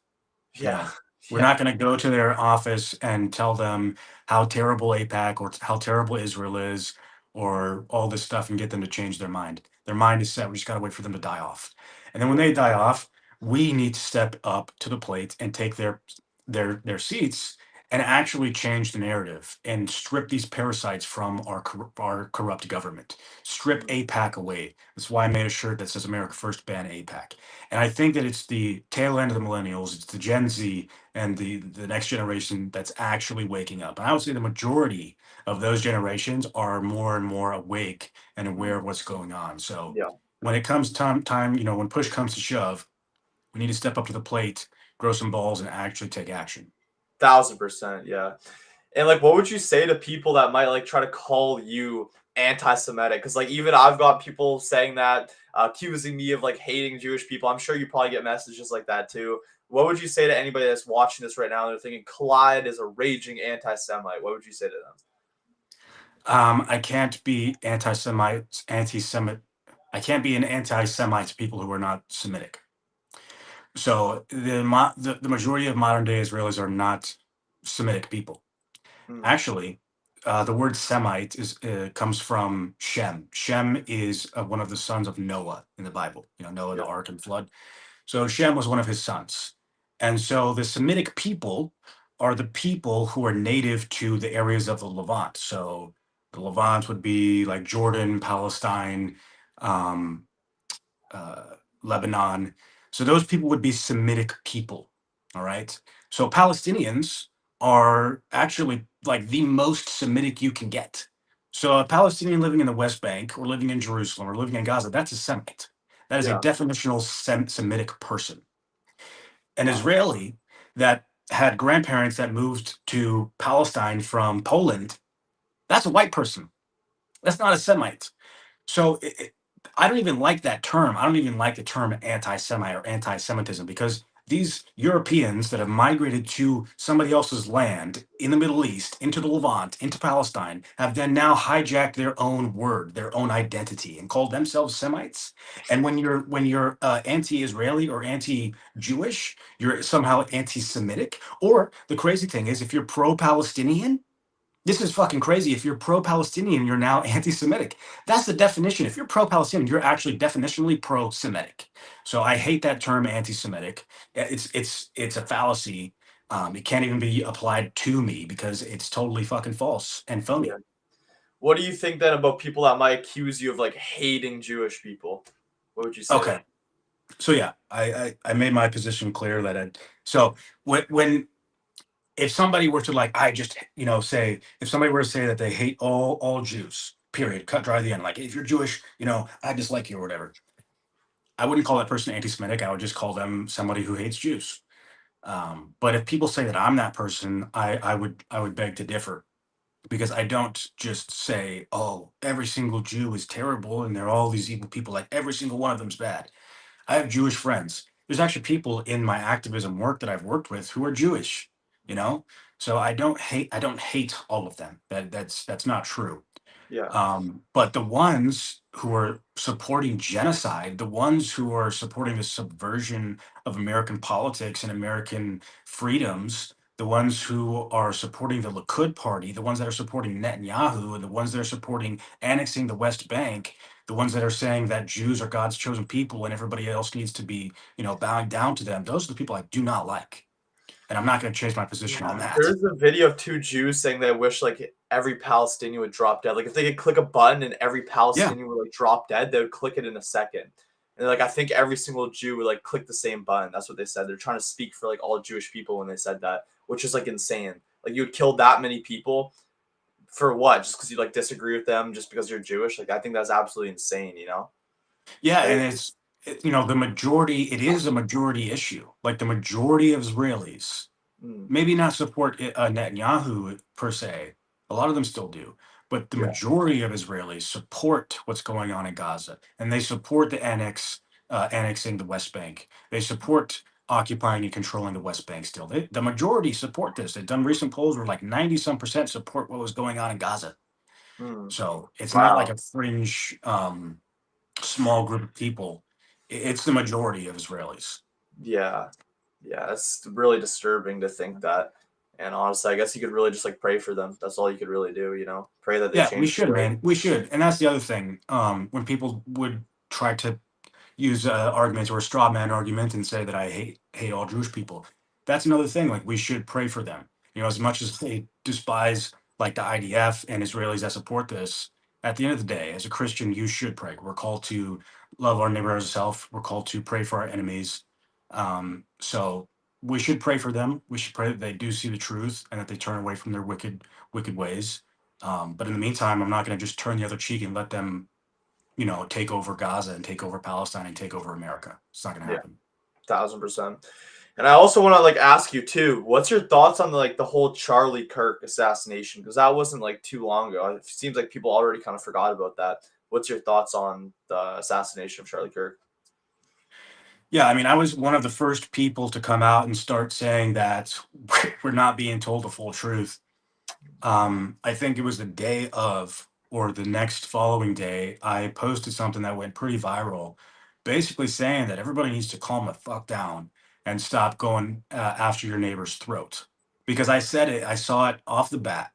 Speaker 2: You
Speaker 1: Yeah.
Speaker 2: know, we're
Speaker 1: Yeah.
Speaker 2: not going to go to their office and tell them how terrible APAC or how terrible Israel is or all this stuff and get them to change their mind. Their mind is set. We just got to wait for them to die off. And then when
Speaker 1: Yeah.
Speaker 2: they die off, we need to step up to the plate and take their seats and actually change the narrative and strip these parasites from our corrupt government. Strip
Speaker 1: Mhm.
Speaker 2: APAC away. That's why I made a shirt that says America First, ban APAC. And I think that it's the tail end of the millennials, it's the Gen Z and the next generation that's actually waking up. And I would say the majority of those generations are more and more awake and aware
Speaker 1: Mhm.
Speaker 2: of what's going on. So
Speaker 1: Yeah.
Speaker 2: when it comes time, when push comes to shove, we need to step up to the plate, grow some balls, and actually take action.
Speaker 1: 1000%. Yeah. And like, what would you say to people that might like try to call you anti-Semitic? Because like, even I've got people saying that, accusing me of like hating Jewish people. I'm sure you probably get messages like that too. What would you say to anybody that's watching this right now? And they're thinking Clyde is a raging anti-Semite. What would you say to them?
Speaker 2: I can't be anti-Semite. I can't be an anti-Semite to people who are not Semitic. So the majority of modern day Israelis are not Semitic people.
Speaker 1: Mm,
Speaker 2: Actually, the word Semite is comes from Shem. Shem is one of the sons of Noah in the Bible. Noah, the
Speaker 1: yeah,
Speaker 2: ark and flood. So Shem was one of his sons, and so the Semitic people are the people who are native to the areas of the Levant. So the Levant would be like Jordan, Palestine, um, uh, Lebanon. So those people would be Semitic people. All right. So Palestinians are actually like the most Semitic you can get. So a Palestinian living in the West Bank or living in Jerusalem or living in Gaza, that's a Semite. That is a
Speaker 1: yeah.
Speaker 2: definitional Semitic person. An
Speaker 1: Wow.
Speaker 2: Israeli that had grandparents that moved to Palestine from Poland, that's a white person. That's not a Semite. So I don't even like that term. I don't even like the term anti-Semite or anti-Semitism because these Europeans that have migrated to somebody else's land in the Middle East, into the Levant, into Palestine, have then now hijacked their own word, their own identity, and called themselves Semites. And when you're anti-Israeli or anti-Jewish, you're somehow anti-Semitic. Or the crazy thing is, if you're pro-Palestinian, this is fucking crazy. If you're pro-Palestinian, you're now anti-Semitic. That's the definition. If you're pro-Palestinian, you're actually definitionally pro-Semitic. So I hate that term anti-Semitic. It's a fallacy. It can't even be applied to me because it's totally fucking false and
Speaker 1: Yeah.
Speaker 2: phony.
Speaker 1: What do you think then about people that might accuse you of like hating Jewish people? What would you say to them?
Speaker 2: Okay. So yeah, I made my position clear that so when if somebody were to like I just say if somebody were to say that they hate all Jews, period, cut dry the end. Like if you're Jewish, I dislike you or whatever. I wouldn't call that person anti-Semitic. I would just call them somebody who hates Jews. But if people say that I'm that person, I would beg to differ because I don't just say, oh, every single Jew is terrible and they're all these evil people. Like every single one of them's bad. I have Jewish friends. There's actually people in my activism work that I've worked with who are Jewish. You know, so I don't hate all of them. That's not true.
Speaker 1: Yeah.
Speaker 2: But the ones who are supporting genocide, the ones who are supporting the subversion of American politics and American freedoms, the ones who are supporting the Likud party, the ones that are supporting Netanyahu, and the ones that are supporting annexing the West Bank, the ones that are saying that Jews are God's chosen people and everybody else needs to be, bowing down to them, those are the people I do not like. and I'm not going to change my position on
Speaker 1: Yeah,
Speaker 2: that.
Speaker 1: there's a video of two Jews saying they wish like every Palestinian would drop dead. Like if they could click a button and every
Speaker 2: Yeah.
Speaker 1: Palestinian would like drop dead, they would click it in a second. And like I think every single Jew would like click the same button. That's what they said. They're trying to speak for like all Jewish people when they said that, which is like insane. Like you would kill that many people for what? Just because you like disagree with them, just because you're Jewish? Like I think that's absolutely insane. You know?
Speaker 2: Yeah,
Speaker 1: Like,
Speaker 2: and the majority, it is a majority issue. Like the majority of Israelis
Speaker 1: mm,
Speaker 2: maybe not support Netanyahu per se. A lot of them still do, but the
Speaker 1: yeah.
Speaker 2: majority of Israelis support what's going on in Gaza, and they support the annexing the West Bank. They support occupying and controlling the West Bank. Still, the majority support this. They've done recent polls where like 90 some % support what was going on in Gaza.
Speaker 1: Mm,
Speaker 2: So it's not like
Speaker 1: wow.
Speaker 2: a fringe, small group of people. It's the majority of Israelis.
Speaker 1: Yeah. Yeah, it's really disturbing to think that. And honestly, I guess you could really just like pray for them. That's all you could really do, you know. Pray that they
Speaker 2: Yeah, we
Speaker 1: change
Speaker 2: should,
Speaker 1: their ways.
Speaker 2: man. We should. And that's the other thing. When people would try to use arguments or a straw man argument and say that I hate all Jewish people, that's another thing. Like we should pray for them. As much as they despise like the IDF and Israelis that support this, at the end of the day, as a Christian, you should pray. We're called to love our neighbor as ourselves. We're called to pray for our enemies. So we should pray for them. We should pray that they do see the truth and that they turn away from their wicked ways. But in the meantime, I'm not going to just turn the other cheek and let them, take over Gaza and take over Palestine and take over America. It's not going to
Speaker 1: Yeah,
Speaker 2: happen.
Speaker 1: 1000%. And I also want to like ask you too, what's your thoughts on like the whole Charlie Kirk assassination? Because that wasn't like too long ago. It seems like people already kind of forgot about that. What's your thoughts on the assassination of Charlie Kirk?
Speaker 2: Yeah, I mean, I was one of the first people to come out and start saying that we're not being told the full truth. I think it was the day of, or the next following day, I posted something that went pretty viral, basically saying that everybody needs to calm the fuck down and stop going after your neighbor's throat. Because I said it, I saw it off the bat.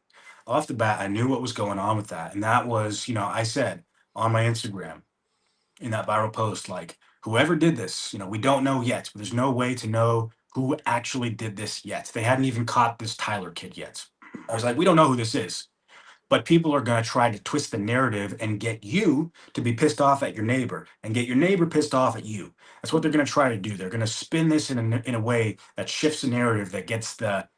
Speaker 2: Off the bat, I knew what was going on with that. And that was, I said on my Instagram in that viral post, like, whoever did this, we don't know yet, but there's no way to know who actually did this yet. They hadn't even caught this Tyler kid yet. I was like, we don't know who this is, but people are going to try to twist the narrative and get you to be pissed off at your neighbor and get your neighbor pissed off at you. That's what they're going to try to do. They're going to spin this in a way that shifts the narrative, that gets the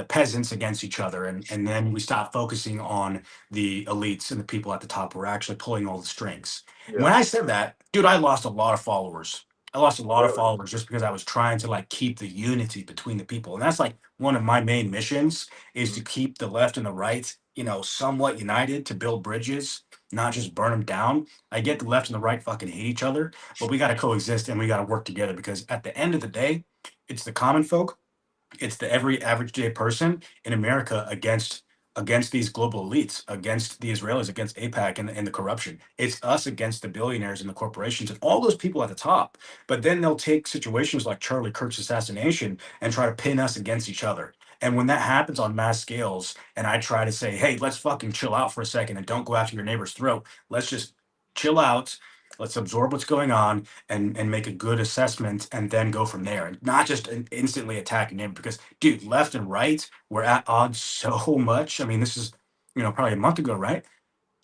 Speaker 2: peasants against each other, and then we stop focusing on the elites and the people at the top who are actually pulling all the strings. And
Speaker 1: Yeah,
Speaker 2: when I said that, dude, I lost a lot of followers. I lost a lot of
Speaker 1: really.
Speaker 2: followers just because I was trying to like keep the unity between the people. And that's like one of my main missions, is to
Speaker 1: Mm,
Speaker 2: keep the left and the right, somewhat united, to build bridges, not just burn them down. I get the left and the right fucking hate each other, but we got to coexist and we got to work together, because at the end of the day, it's the common folk, it's the every average day person in America against these global elites, against the Israelis, against APAC and the corruption. It's us against the billionaires and the corporations and all those people at the top. But then they'll take situations like Charlie Kirk's assassination and try to pin us against each other. And when that happens on mass scales, and I try to say, hey, let's fucking chill out for a second and don't go after your neighbor's throat. Let's just chill out. Let's absorb what's going on and make a good assessment and then go from there, and not just instantly attacking him, because dude, left and right were at odds so much. I mean, this is probably a month ago, right?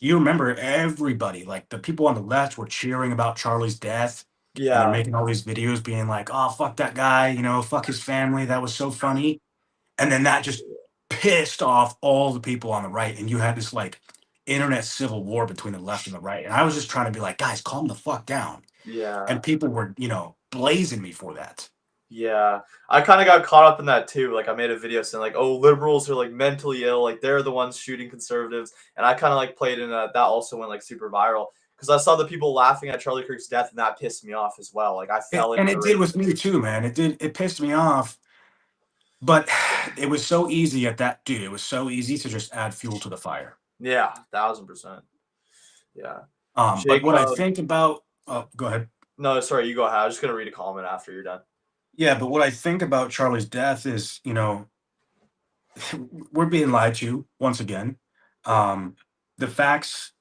Speaker 2: You remember everybody, like the people on the left were cheering about Charlie's death, and they're
Speaker 1: yeah,
Speaker 2: making all these videos being like, oh, fuck that guy, fuck his family, that was so funny. And then that just pissed off all the people on the right, and you had this like internet civil war between the left and the right. And I was just trying to be like, guys, calm the fuck down.
Speaker 1: yeah.
Speaker 2: And people were, blazing me for that.
Speaker 1: Yeah, I kind of got caught up in that too. Like, I made a video saying like, "Oh, liberals are like mentally ill. Like, they're the ones shooting conservatives." And I kind of like played in that. That also went like super viral because I saw the people laughing at Charlie Kirk's death, and that pissed me off as well. Like, I fell
Speaker 2: And
Speaker 1: into the
Speaker 2: it did
Speaker 1: rage.
Speaker 2: with me too, man. It pissed me off, but it was so easy at that, dude. It was so easy to just add fuel to the fire.
Speaker 1: Yeah, 1000%. Yeah,
Speaker 2: But what I
Speaker 1: Jacob.
Speaker 2: think about, oh, go ahead.
Speaker 1: No, sorry, you go ahead. I was just gonna read a comment after you're done.
Speaker 2: Yeah, but what I think about Charlie's death is, we're being lied to once again.
Speaker 1: Yeah,
Speaker 2: The facts,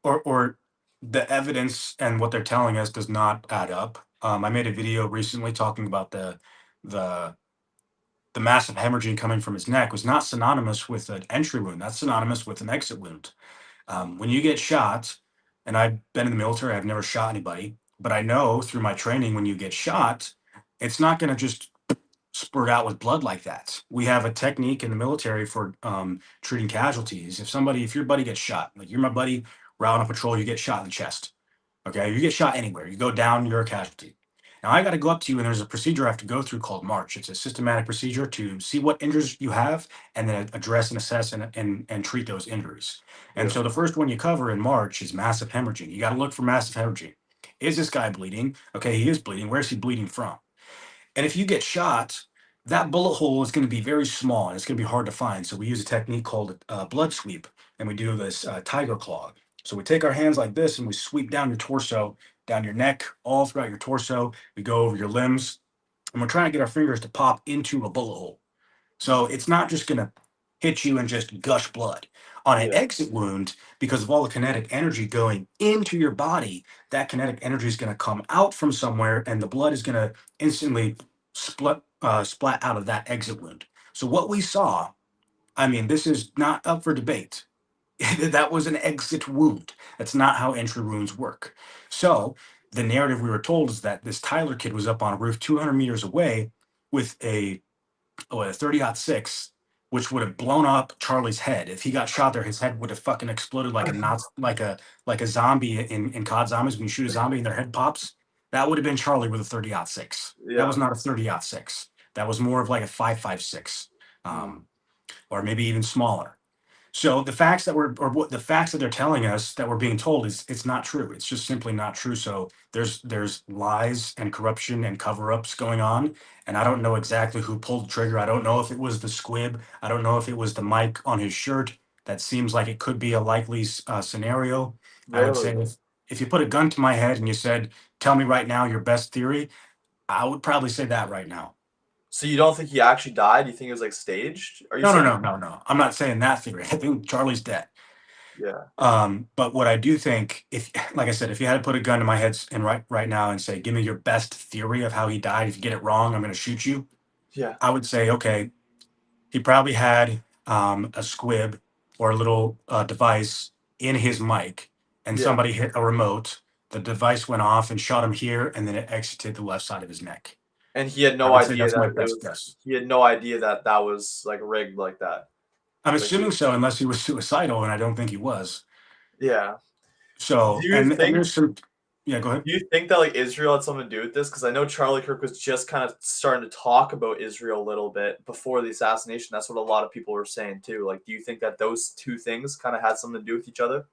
Speaker 2: or the evidence and what they're telling us does not add up. I made a video recently talking about the the massive hemorrhaging coming from his neck was not synonymous with an entry wound. That's synonymous with an exit wound. When you get shot, and I've been in the military, I've never shot anybody, but I know through my training when you get shot, it's not going to just spurt out with blood like that. We have a technique in the military for treating casualties. If your buddy gets shot, like you're my buddy, we're out on patrol, you get shot in the chest. Okay, you get shot anywhere, you go down, you're a casualty. Now I got to go up to you, and there's a procedure I have to go through called March. It's a systematic procedure to see what injuries you have, and then address and assess and treat those injuries. And
Speaker 1: Yeah.
Speaker 2: so the first one you cover in March is massive hemorrhaging. You got to look for massive hemorrhaging. Is this guy bleeding? Okay, he is bleeding. Where's he bleeding from? And if you get shot, that bullet hole is going to be very small and it's going to be hard to find. So we use a technique called blood sweep, and we do this tiger claw. So we take our hands like this and we sweep down your torso, down your neck, all throughout your torso. We go over your limbs, and we're trying to get our fingers to pop into a bullet hole. So it's not just going to hit you and just gush blood. On an
Speaker 1: Yeah.
Speaker 2: exit wound, because of all the kinetic energy going into your body, that kinetic energy is going to come out from somewhere, and the blood is going to instantly splat out of that exit wound. So what we saw, I mean, this is not up for debate. That was an exit wound. That's not how entry wounds work. So the narrative we were told is that this Tyler kid was up on a roof 200 meters away with a 30-06, which would have blown up Charlie's head. If he got shot there, his head would have fucking exploded like a not like a zombie in COD Zombies. When you shoot a zombie and their head pops, that would have been Charlie with a 30-06. That was
Speaker 1: Yeah.
Speaker 2: not a 30-06. That was more of like a 5.56,
Speaker 1: Mm.
Speaker 2: or maybe even smaller. So the facts that we're, or what the facts that they're telling us that we're being told is it's not true. It's just simply not true. So there's lies and corruption and cover-ups going on, and I don't know exactly who pulled the trigger. I don't know if it was the squib. I don't know if it was the mic on his shirt. That seems like it could be a likely scenario. I would say
Speaker 1: Really?
Speaker 2: if you put a gun to my head and you said, "Tell me right now your best theory," I would probably say that right now.
Speaker 1: So you don't think he actually died? You think it was like staged? Are you
Speaker 2: No, no,
Speaker 1: saying?
Speaker 2: no, no, no. I'm not saying that theory. I think Charlie's dead.
Speaker 1: Yeah.
Speaker 2: But what I do think, if, like I said, if you had to put a gun to my head and right now and say, "Give me your best theory of how he died. If you get it wrong, I'm going to shoot you,"
Speaker 1: Yeah.
Speaker 2: I would say, okay, he probably had a squib or a little device in his mic, and
Speaker 1: Yeah.
Speaker 2: somebody hit a remote. The device went off and shot him here, and then it exited the left side of his neck.
Speaker 1: And he had
Speaker 2: I
Speaker 1: no
Speaker 2: would say
Speaker 1: idea
Speaker 2: that's my
Speaker 1: that it
Speaker 2: best
Speaker 1: was.
Speaker 2: guess.
Speaker 1: He had no idea that that was like rigged like that.
Speaker 2: I'm
Speaker 1: Like he.
Speaker 2: assuming so, unless he was suicidal, and I don't think he was.
Speaker 1: Yeah. Do
Speaker 2: So,
Speaker 1: you
Speaker 2: and
Speaker 1: think?
Speaker 2: there's some, yeah, go ahead.
Speaker 1: Do you think that like Israel had something to do with this? Because I know Charlie Kirk was just kind of starting to talk about Israel a little bit before the assassination. That's what a lot of people were saying too. Like, do you think that those two things kind of had something to do with each other?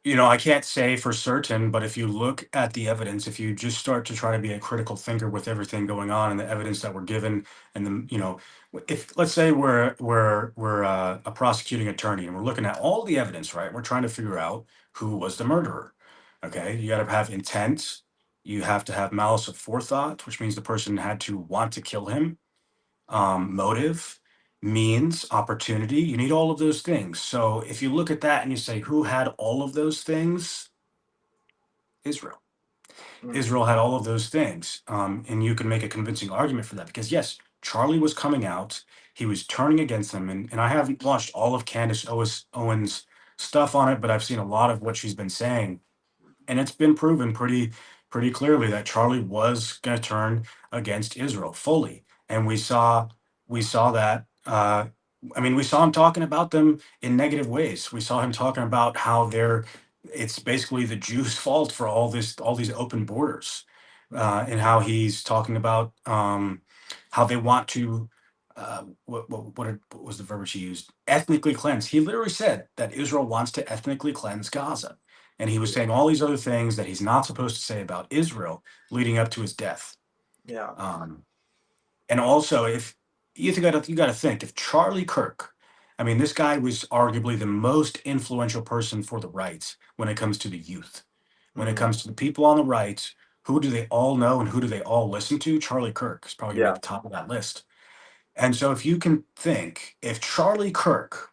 Speaker 2: I can't say for certain, but if you look at the evidence, if you just start to try to be a critical thinker with everything going on and the evidence that we're given, and then if let's say we're a prosecuting attorney and we're looking at all the evidence, right? We're trying to figure out who was the murderer. Okay, you got to have intent. You have to have malice of forethought, which means the person had to want to kill him. Motive, means, opportunity. You need all of those things. So if you look at that and you say, who had all of those things? Israel.
Speaker 1: Mm,
Speaker 2: Israel had all of those things. And you can make a convincing argument for that because, yes, Charlie was coming out. He was turning against them. And I haven't watched all of Owens' stuff on it, but I've seen a lot of what she's been saying, and it's been proven pretty clearly that Charlie was going to turn against Israel fully, and we saw that. I mean, we saw him talking about them in negative ways. We saw him talking about how it's basically the Jews' fault for all these open borders, and how he's talking about how they want to. What was the verbiage he used? Ethnically cleanse. He literally said that Israel wants to ethnically cleanse Gaza, and he was saying all these other things that he's not supposed to say about Israel leading up to his death.
Speaker 1: yeah.
Speaker 2: Um, and also, if you got to think if Charlie Kirk, I mean, this guy was arguably the most influential person for the right when it comes to the youth, when it
Speaker 1: Mm,
Speaker 2: comes to the people on the right. Who do they all know and who do they all listen to? Charlie Kirk is probably gonna be at
Speaker 1: yeah.
Speaker 2: the top of that list. And so, if you can think, if Charlie Kirk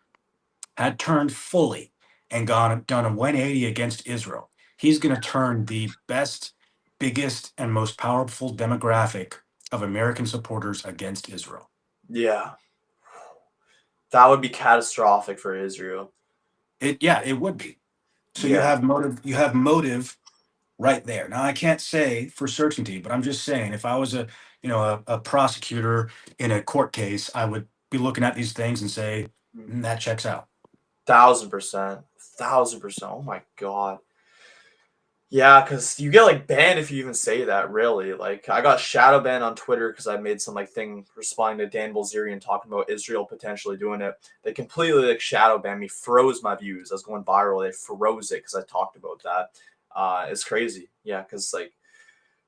Speaker 2: had turned fully and done a 180 against Israel, he's going to turn the best, biggest, and most powerful demographic of American supporters against Israel.
Speaker 1: Yeah, that would be catastrophic for Israel.
Speaker 2: It would be. So you
Speaker 1: Yeah.
Speaker 2: have motive. You have motive right there. Now I can't say for certainty, but I'm just saying if I was a prosecutor in a court case, I would be looking at these things and say
Speaker 1: Mm.
Speaker 2: "Mm, that checks out.
Speaker 1: 1000%. 1000%. Oh my god. Yeah, because you get like banned if you even say that, really. Like I got shadow banned on Twitter because I made some like thing responding to Dan Bilzerian talking about Israel potentially doing it. They completely like shadow banned me, froze my views. I was going viral. They froze it because I talked about that. It's crazy. Yeah, because like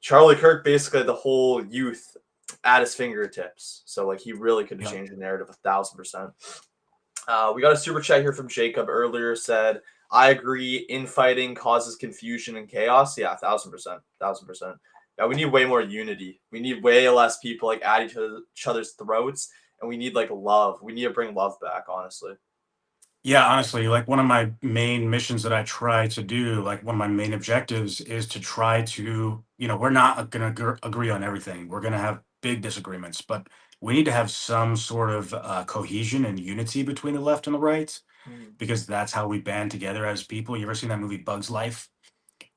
Speaker 1: Charlie Kirk basically had the whole youth at his fingertips. So like he really could have
Speaker 2: Yeah.
Speaker 1: changed the narrative 1000%. We got a super chat here from Jacob earlier. Said, "I agree. Infighting causes confusion and chaos." Yeah, 1000%, 1000%. Yeah, we need way more unity. We need way less people like at each other's throats, and we need like love. We need to bring love back. Honestly.
Speaker 2: Yeah, honestly, like one of my main missions that I try to do, like one of my main objectives is to try to, we're not going to agree on everything. We're going to have big disagreements, but we need to have some sort of cohesion and unity between the left and the right
Speaker 1: Mhm.
Speaker 2: because that's how we band together as people. You ever seen that movie Bug's Life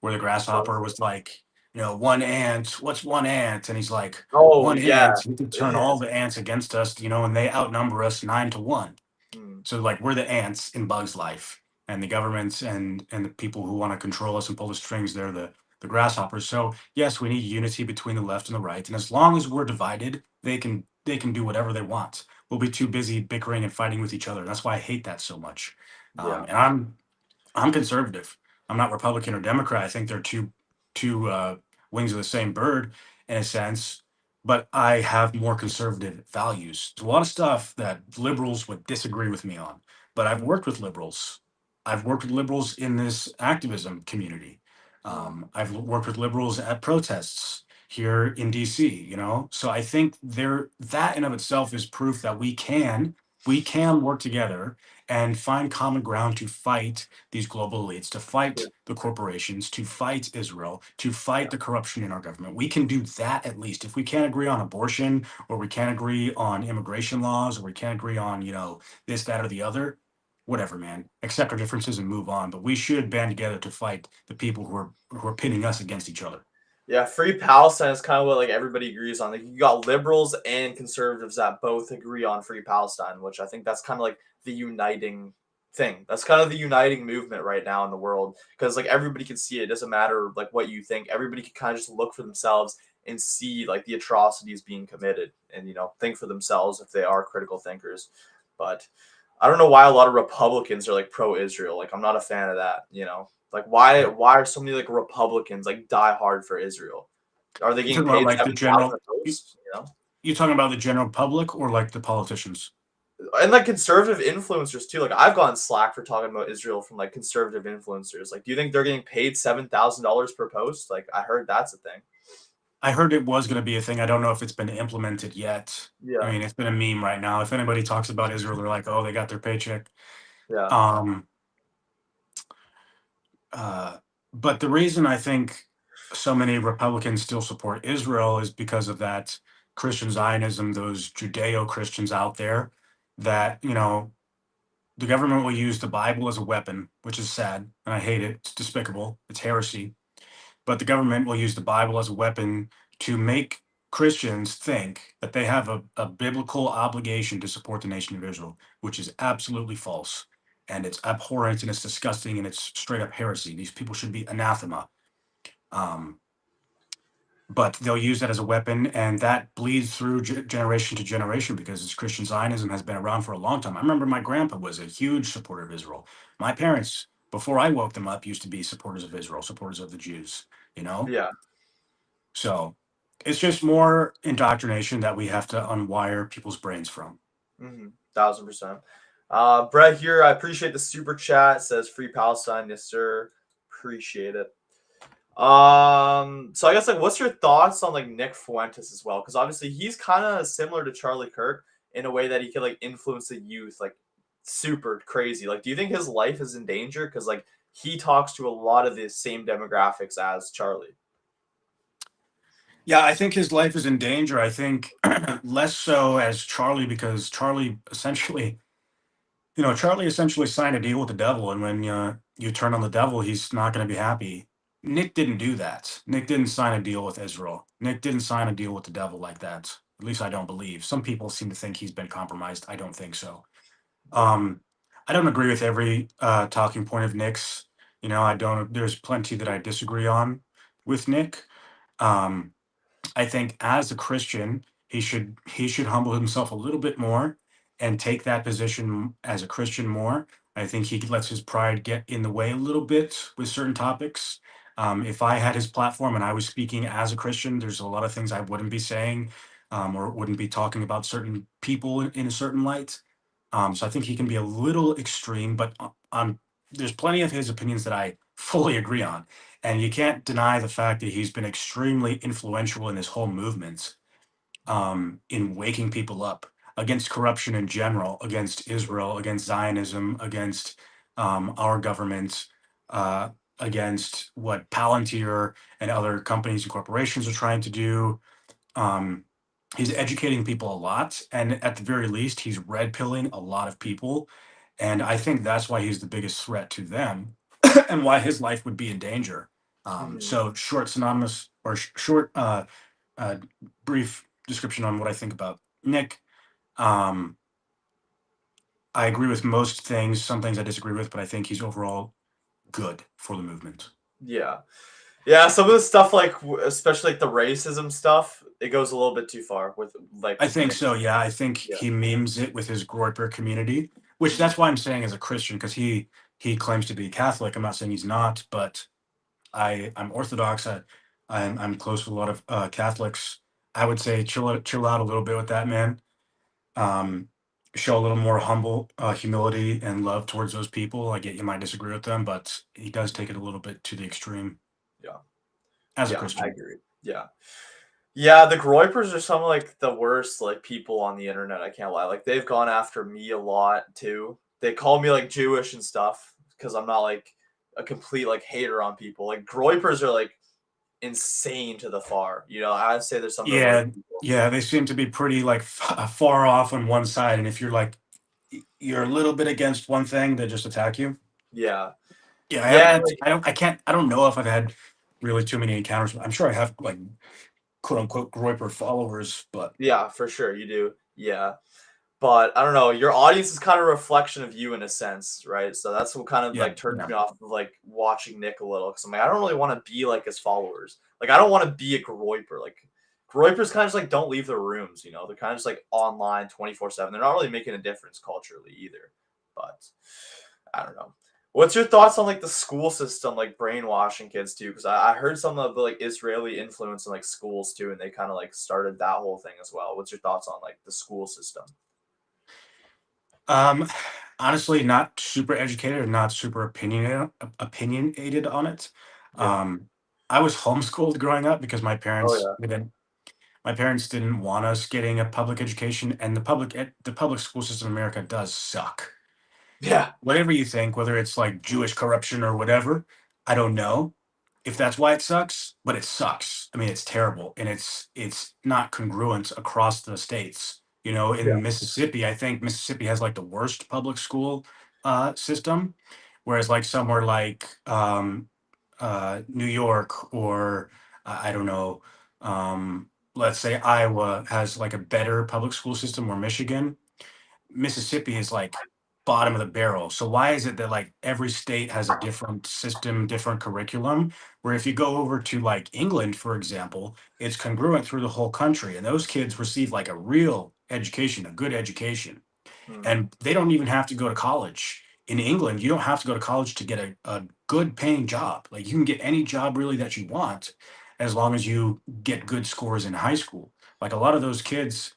Speaker 2: where the
Speaker 1: But-
Speaker 2: grasshopper was like, one ant, what's one ant? And he's like,
Speaker 1: Oh
Speaker 2: one
Speaker 1: yeah,
Speaker 2: ant, you could turn
Speaker 1: yeah.
Speaker 2: all the ants against us, and they outnumber us 9-1.
Speaker 1: Mm,
Speaker 2: So like we're the ants in Bug's life, and the governments and the people who want to control us and pull the strings, they're the grasshoppers. So yes, we need unity between the left and the right, and as long as we're divided, they can do whatever they want. We'll be too busy bickering and fighting with each other. That's why I hate that so much.
Speaker 1: yeah.
Speaker 2: And I'm conservative. I'm not Republican or Democrat. I think they're two wings of the same bird in a sense. But I have more conservative values. There's a lot of stuff that liberals would disagree with me on. But I've
Speaker 1: Mm,
Speaker 2: worked with liberals. I've worked with liberals in this activism community.
Speaker 1: mm,
Speaker 2: I've worked with liberals at protests here in DC. So I think that in of itself is proof that we can work together and find common ground to fight these global elites, to
Speaker 1: yeah,
Speaker 2: fight the corporations, to fight Israel, to
Speaker 1: yeah,
Speaker 2: fight the corruption in our government. We can do that at least. If we can't agree on abortion, or we can't agree on immigration laws, or we can't agree on, this, that, or the other, whatever, man. Accept our differences and move on. But we should band together to fight the people who are pitting us against each other.
Speaker 1: yeah. Free Palestine is kind of what like everybody agrees on. Like you got liberals and conservatives that both agree on free Palestine, which I think that's kind of like the uniting thing. That's kind of the uniting movement right now in the world because like everybody can see it. It doesn't matter like what you think. Everybody can kind of just look for themselves and see like the atrocities being committed and think for themselves if they are critical thinkers. But I don't know why a lot of Republicans are like pro-Israel. Like I'm not a fan of that. Like why
Speaker 2: Yeah.
Speaker 1: why are so many like Republicans like die hard for Israel? Are they
Speaker 2: You
Speaker 1: getting
Speaker 2: talking about
Speaker 1: paid
Speaker 2: like the
Speaker 1: 7,000
Speaker 2: general
Speaker 1: a
Speaker 2: you,
Speaker 1: post?
Speaker 2: you talking about the general public or like the politicians?
Speaker 1: And like conservative influencers too. Like I've gotten slack for talking about Israel from like conservative influencers. Like, do you think they're getting paid $7,000 per post? Like I heard that's a thing.
Speaker 2: I heard it was going to be a thing. I don't know if it's been implemented yet. I
Speaker 1: Yeah,
Speaker 2: mean, it's been a meme right now. If anybody talks about Israel, they're like, "Oh, they got their paycheck."
Speaker 1: yeah,
Speaker 2: Um, uh, but the reason I think so many Republicans still support Israel is because of that Christian Zionism, those Judeo-Christians out there that the government will use the Bible as a weapon, which is sad, and I hate it. It's despicable. It's heresy. But the government will use the Bible as a weapon to make Christians think that they have a biblical obligation to support the nation of Israel, which is absolutely false. And it's abhorrent and it's disgusting and it's straight up heresy. These people should be anathema. Um, but they'll use that as a weapon, and that bleeds through generation to generation because this Christian Zionism has been around for a long time. I remember my grandpa was a huge supporter of Israel. My parents, before I woke them up, used to be supporters of Israel, supporters of the Jews, you know?
Speaker 1: yeah.
Speaker 2: So it's just more indoctrination that we have to unwire people's brains from.
Speaker 1: 1000%. Brett here, I appreciate the super chat. Says free Palestine, yes sir. Appreciate it. So I guess like, what's your thoughts on like Nick Fuentes as well? Because obviously he's kind of similar to Charlie Kirk in a way that he can like influence the youth like super crazy. Like, do you think his life is in danger? Because like he talks to a lot of the same demographics as Charlie.
Speaker 2: Yeah, I think his life is in danger. I think less so as Charlie, because Charlie essentially, Charlie essentially signed a deal with the devil, and when you turn on the devil, he's not going to be happy. Nick didn't do that. Nick didn't sign a deal with Israel. Nick didn't sign a deal with the devil like that. At least I don't believe. Some people seem to think he's been compromised. I don't think so. Um, I don't agree with every talking point of Nick's. I don't. There's plenty that I disagree on with Nick. Um, I think as a Christian, he should humble himself a little bit more and take that position as a Christian more. I think he lets his pride get in the way a little bit with certain topics. If I had his platform and I was speaking as a Christian, there's a lot of things I wouldn't be saying, or wouldn't be talking about certain people in a certain light. So I think he can be a little extreme, but there's plenty of his opinions that I fully agree on. And you can't deny the fact that he's been extremely influential in this whole movement, in waking people up against corruption in general, against Israel, against Zionism, against our government, uh, against what Palantir and other companies and corporations are trying to do. Um, he's educating people a lot, and at the very least, he's red pilling a lot of people. And I think that's why he's the biggest threat to them, and why his life would be in danger.
Speaker 1: Mhm.
Speaker 2: So, short synonymous or short, uh, brief description on what I think about Nick. Um, I agree with most things. Some things I disagree with, but I think he's overall good for the movement.
Speaker 1: Yeah. Yeah, some of the stuff like especially like the racism stuff, it goes a little bit too far
Speaker 2: I
Speaker 1: with
Speaker 2: think
Speaker 1: Nick.
Speaker 2: so. Yeah, I think
Speaker 1: Yeah.
Speaker 2: he memes it with his Groyper community, which
Speaker 1: Mhm.
Speaker 2: that's why I'm saying as a Christian, because he claims to be Catholic. I'm not saying he's not, but I'm Orthodox. I'm close with a lot of Catholics. I would say chill out a little bit with that man. Um, Show a little more humility and love towards those people. I get you might disagree with them, but he does take it a little bit to the extreme
Speaker 1: Yeah.
Speaker 2: as a
Speaker 1: Yeah, I
Speaker 2: Christian.
Speaker 1: agree. Yeah. Yeah, the Groypers are some of like the worst like people on the internet, I can't lie. Like they've gone after me a lot too. They call me like Jewish and stuff because I'm not like a complete like hater on people. Like Groypers are like insane to the far. I'd say they're some of the worst
Speaker 2: Yeah,
Speaker 1: people.
Speaker 2: yeah, they seem to be pretty like far off on one side, and if you're like you're a little bit against one thing, they just attack you.
Speaker 1: Yeah.
Speaker 2: Yeah, I haven't
Speaker 1: Yeah,
Speaker 2: had,
Speaker 1: like
Speaker 2: I don't know if I've had really too many encounters. I'm sure I have like quote unquote Groyper followers, but
Speaker 1: yeah, for sure you do. Yeah. But I don't know, your audience is kind of a reflection of you in a sense, right? So that's what kind of
Speaker 2: yeah,
Speaker 1: like turns
Speaker 2: yeah,
Speaker 1: me off of like watching Nick a little because I'm like, I don't really want to be like his followers. Like, I don't want to be a Groyper. Like, Groypers kind of just like don't leave their rooms, They're kind of just like online 24/7. They're not really making a difference culturally either. But I don't know. What's your thoughts on like the school system, like brainwashing kids too? Because I heard some of the like Israeli influence in like schools too, and they kind of like started that whole thing as well. What's your thoughts on like the school system?
Speaker 2: Um, honestly, not super educated or not super opinionated on it.
Speaker 1: Yeah.
Speaker 2: Um, I was homeschooled growing up because
Speaker 1: Oh yeah.
Speaker 2: my parents didn't want us getting a public education, and the public school system in America does suck.
Speaker 1: Yeah.
Speaker 2: Whatever you think, whether it's like Jewish corruption or whatever, I don't know if that's why it sucks, but it sucks. I mean, it's terrible, and it's not congruent across the states.
Speaker 1: Yeah.
Speaker 2: In Mississippi, I think Mississippi has like the worst public school system, whereas like somewhere like New York or I don't know, let's say Iowa has like a better public school system, or Michigan. Mississippi is like bottom of the barrel. So why is it that like every state has a different system, different curriculum? Where if you go over to like England, for example, it's congruent through the whole country, and those kids receive like a real education, a good education,
Speaker 1: Mm.
Speaker 2: and they don't even have to go to college. In England, you don't have to go to college to get a good paying job. Like you can get any job really that you want as long as you get good scores in high school. Like a lot of those kids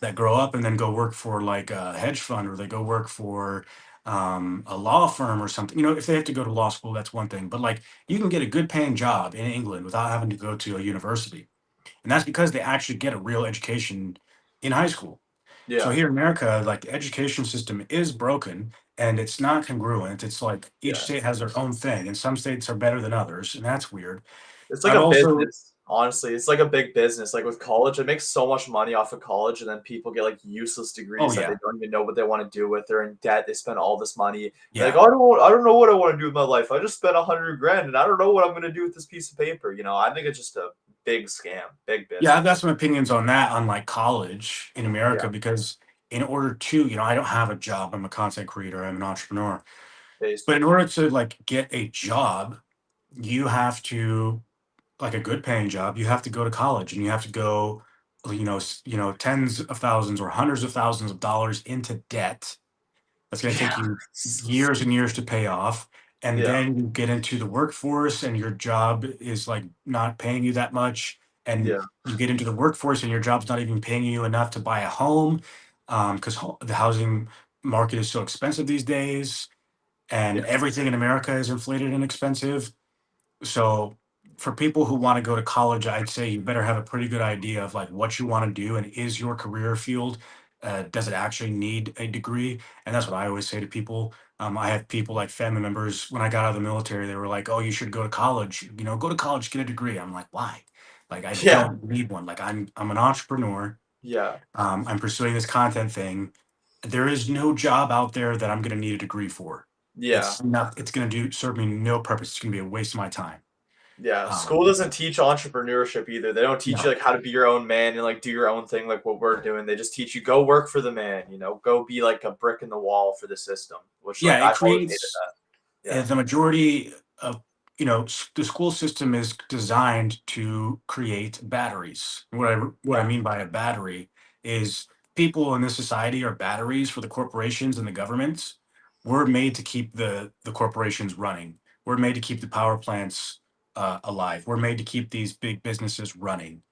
Speaker 2: that grow up and then go work for like a hedge fund, or they go work for a law firm or something. If they have to go to law school, that's one thing. But like you can get a good paying job in England without having to go to a university. And that's because they actually get a real education in high school. So
Speaker 1: Yeah.
Speaker 2: here in America, like the education system is broken and it's not congruent. It's like each
Speaker 1: Yeah.
Speaker 2: state has their own thing, and some states are better than others, and that's weird.
Speaker 1: It's like
Speaker 2: I've
Speaker 1: a
Speaker 2: also
Speaker 1: business. Honestly, it's like a big business. Like with college, it makes so much money off of college, and then people get like useless
Speaker 2: Oh
Speaker 1: degrees that they
Speaker 2: yeah,
Speaker 1: don't even know what they want to do with. They're in debt. They spend all this money. They're like,
Speaker 2: yeah.
Speaker 1: I don't know what I want to do with my life. I just spent 100 grand, and I don't know what I'm gonna do with this piece of paper. I think it's just a big scam, big
Speaker 2: Yeah, I've got
Speaker 1: business.
Speaker 2: some opinions on that, on like college in
Speaker 1: Yeah,
Speaker 2: America, because in order to, I don't have a job. I'm a content creator. I'm an entrepreneur. But in
Speaker 1: basically.
Speaker 2: order to like get a job, you have to, like a good paying job, you have to go to college and you have to go, tens of thousands or hundreds of thousands of dollars into debt. That's going to
Speaker 1: Yeah,
Speaker 2: take you
Speaker 1: so
Speaker 2: years and years to pay off. And
Speaker 1: yeah,
Speaker 2: then you get into the workforce and your job is like not paying you that much. And
Speaker 1: yeah,
Speaker 2: you get into the workforce and your job's not even paying you enough to buy a home, because the housing market is so expensive these days. And
Speaker 1: yeah,
Speaker 2: everything in America is inflated and expensive. So for people who want to go to college, I'd say you better have a pretty good idea of like what you want to do and is your career field. Does it actually need a degree? And that's what I always say to people. I have people like family members when I got out of the military, they were like, "Oh, you should go to college. Go to college, get a degree." I'm like, "Why?" Like I
Speaker 1: yeah,
Speaker 2: don't need one. Like I'm an entrepreneur.
Speaker 1: yeah,
Speaker 2: I'm pursuing this content thing. There is no job out there that I'm going to need a degree for.
Speaker 1: yeah.
Speaker 2: It's not. It's going to do serve me no purpose. It's going to be a waste of my time.
Speaker 1: Yeah,
Speaker 2: Um,
Speaker 1: school doesn't teach entrepreneurship either. They don't teach you
Speaker 2: no.
Speaker 1: like how to be your own man and like do your own thing like what we're doing. They just teach you go work for the man, go be like a brick in the wall for the system, which
Speaker 2: Yeah,
Speaker 1: like
Speaker 2: it
Speaker 1: I've always hated
Speaker 2: creates,
Speaker 1: that. Yeah.
Speaker 2: the majority of, the school system is designed to create batteries. What I
Speaker 1: Yeah.
Speaker 2: mean by a battery is people in this society are batteries for the corporations and the governments. We're made to keep the corporations running. We're made to keep the power plants alive. We're made to keep these big businesses running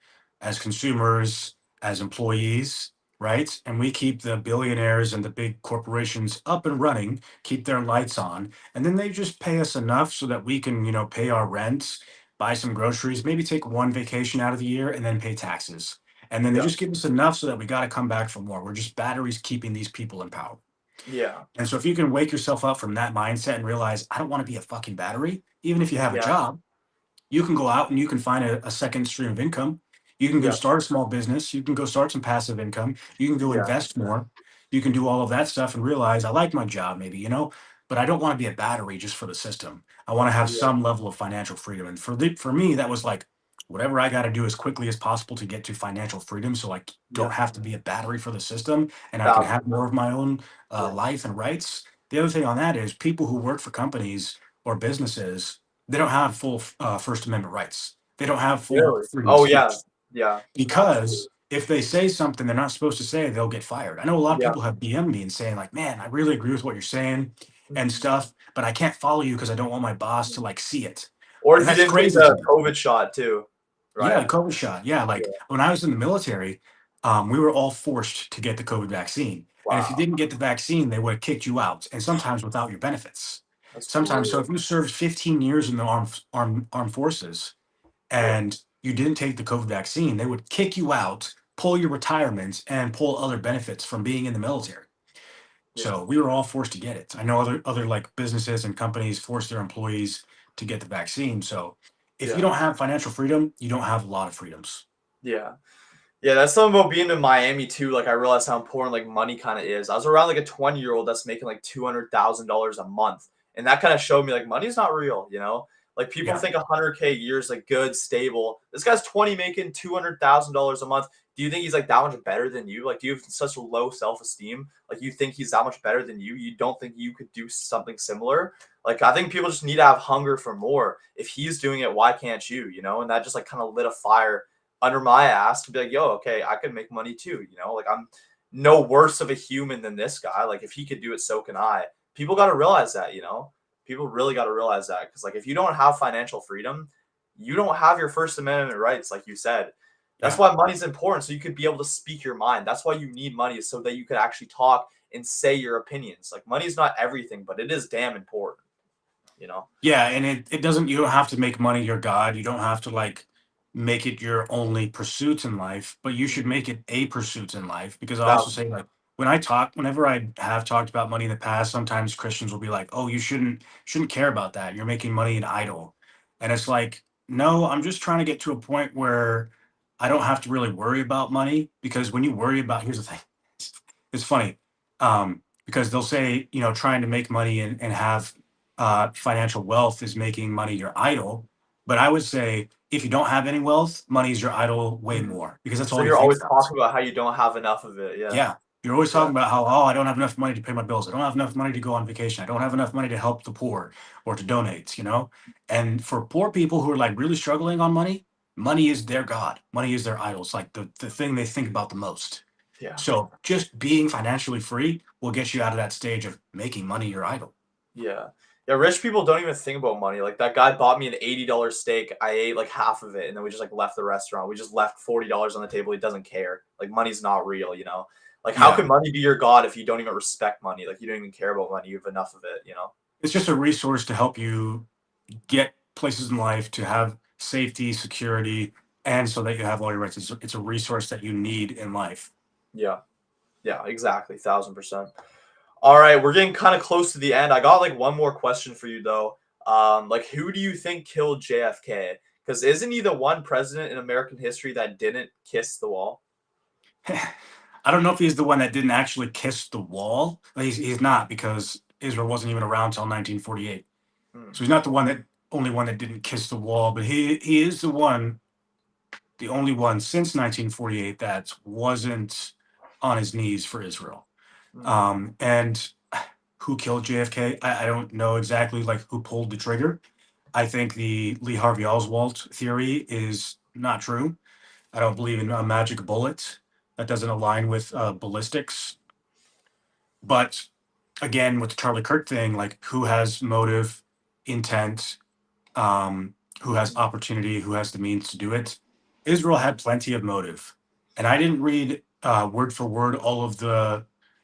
Speaker 2: as consumers, as employees, right? And we keep the billionaires and the big corporations up and running, keep their lights on, and then they just pay us enough so that we can, pay our rent, buy some groceries, maybe take one vacation out of the year, and then pay taxes. And then they
Speaker 1: Yeah.
Speaker 2: just give us enough so that we got to come back for more. We're just batteries keeping these people in power.
Speaker 1: Yeah.
Speaker 2: And so if you can wake yourself up from that mindset and realize, I don't want to be a fucking battery, even if you have a
Speaker 1: Yeah.
Speaker 2: job, you can go out and you can find a second stream of income. You can go
Speaker 1: Yeah.
Speaker 2: start a small business. You can go start some passive income. You can go
Speaker 1: Yeah.
Speaker 2: invest more. You can do all of that stuff and realize I like my job, maybe, but I don't want to be a battery just for the system. I want to have
Speaker 1: Yeah.
Speaker 2: some level of financial freedom. And for me, that was like whatever I got to do as quickly as possible to get to financial freedom so I don't
Speaker 1: Yeah.
Speaker 2: have to be a battery for the system and I can
Speaker 1: That,
Speaker 2: have more of my own
Speaker 1: yeah.
Speaker 2: life and rights. The other thing on that is people who work for companies or businesses, they don't have full First Amendment rights. They don't have full
Speaker 1: Really?
Speaker 2: freedom of
Speaker 1: Oh yeah.
Speaker 2: speech
Speaker 1: Yeah. Absolutely.
Speaker 2: because if they say something they're not supposed to say, they'll get fired. I know a lot of
Speaker 1: Yeah.
Speaker 2: people have DM'd me and saying like, "Man, I really agree with what you're saying and
Speaker 1: Mhm.
Speaker 2: stuff, but I can't follow you because I don't want my boss to like see it."
Speaker 1: Or
Speaker 2: And
Speaker 1: if you
Speaker 2: that's
Speaker 1: didn't take
Speaker 2: crazy to
Speaker 1: the
Speaker 2: me.
Speaker 1: COVID shot too,
Speaker 2: Yeah, the
Speaker 1: right?
Speaker 2: COVID shot. Yeah,
Speaker 1: Yeah.
Speaker 2: like when I was in the military, we were all forced to get the COVID vaccine. And if you
Speaker 1: Wow.
Speaker 2: didn't get the vaccine, they would have kicked you out, and sometimes without your benefits.
Speaker 1: That's
Speaker 2: Sometimes, so
Speaker 1: brutal.
Speaker 2: if you served 15 years in the armed forces
Speaker 1: Yeah.
Speaker 2: and you didn't take the COVID vaccine, they would kick you out, pull your retirement, and pull other benefits from being in the military.
Speaker 1: Yeah.
Speaker 2: So we were all forced to get it. I know other like businesses and companies force their employees to get the vaccine. So if you
Speaker 1: Yeah.
Speaker 2: don't have financial freedom, you don't have a lot of freedoms.
Speaker 1: Yeah. Yeah, that's something about being in Miami too. Like I realized how important like money kind of is. I was around like a 20-year-old that's making like $200,000 a month. And that kind of showed me like money's not real. Like people
Speaker 2: Yeah.
Speaker 1: think 100K a year is like good, stable. This guy's 20 making $200,000 a month. Do you think he's like that much better than you? Like do you have such a low self-esteem? Like you think he's that much better than you? You don't think you could do something similar? Like I think people just need to have hunger for more. If he's doing it, why can't you? And that just like kind of lit a fire under my ass to be like, yo, okay, I could make money too. Like I'm no worse of a human than this guy. Like if he could do it, so can I. People got to realize that. People really got to realize that because like if you don't have financial freedom, you don't have your First Amendment rights, like you said. That's
Speaker 2: Yeah.
Speaker 1: why money's important, so you could be able to speak your mind. That's why you need money, so that you could actually talk and say your opinions. Like money's not everything, but it is damn important. You know.
Speaker 2: Yeah, and it doesn't, you don't have to make money your god. You don't have to like make it your only pursuit in life, but you should make it a pursuit in life. Because I also
Speaker 1: That,
Speaker 2: say like whenever I have talked about money in the past, sometimes Christians will be like, "Oh, you shouldn't care about that. You're making money an idol." And it's like No, I'm just trying to get to a point where I don't have to really worry about money because when you worry about, here's the thing, it's funny, because they'll say, trying to make money and have financial wealth is making money your idol. But I would say if you don't have any wealth, money is your idol way more because that's
Speaker 1: So
Speaker 2: all you
Speaker 1: you're
Speaker 2: think
Speaker 1: always
Speaker 2: about.
Speaker 1: talking about how you don't have enough of it. Yeah.
Speaker 2: Yeah. You're always
Speaker 1: Yeah.
Speaker 2: talking about how, oh, I don't have enough money to pay my bills. I don't have enough money to go on vacation. I don't have enough money to help the poor or to donate. And for poor people who are like really struggling on money, money is their God. Money is their idol. It's like the thing they think about the most.
Speaker 1: Yeah.
Speaker 2: So just being financially free will get you out of that stage of making money your idol.
Speaker 1: Yeah. Yeah, rich people don't even think about money. Like that guy bought me an $80 steak. I ate like half of it and then we just like left the restaurant. We just left $40 on the table. He doesn't care. Like money's not real. Like how
Speaker 2: Yeah.
Speaker 1: can money be your god if you don't even respect money? Like you don't even care about money. You have enough of it.
Speaker 2: It's just a resource to help you get places in life to have safety, security, and so that you have all your rights. It's a resource that you need in life.
Speaker 1: Yeah. Yeah, exactly. 1000%. All right, we're getting kind of close to the end. I got like one more question for you though. Like who do you think killed JFK? Because isn't he the one president in American history that didn't kiss the wall?
Speaker 2: I don't know if he's the one that didn't actually kiss the wall. He's not because Israel wasn't even around till 1948.
Speaker 1: Hmm.
Speaker 2: So he's not the only one that didn't kiss the wall, but he is the only one since 1948 that wasn't on his knees for Israel.
Speaker 1: Hmm.
Speaker 2: And who killed JFK? I don't know exactly like who pulled the trigger. I think the Lee Harvey Oswald theory is not true. I don't believe in a magic bullet. That doesn't align with ballistics. But again, with the Charlie Kirk thing, like who has motive, intent, who has opportunity, who has the means to do it? Israel had plenty of motive, and I didn't read word for word all of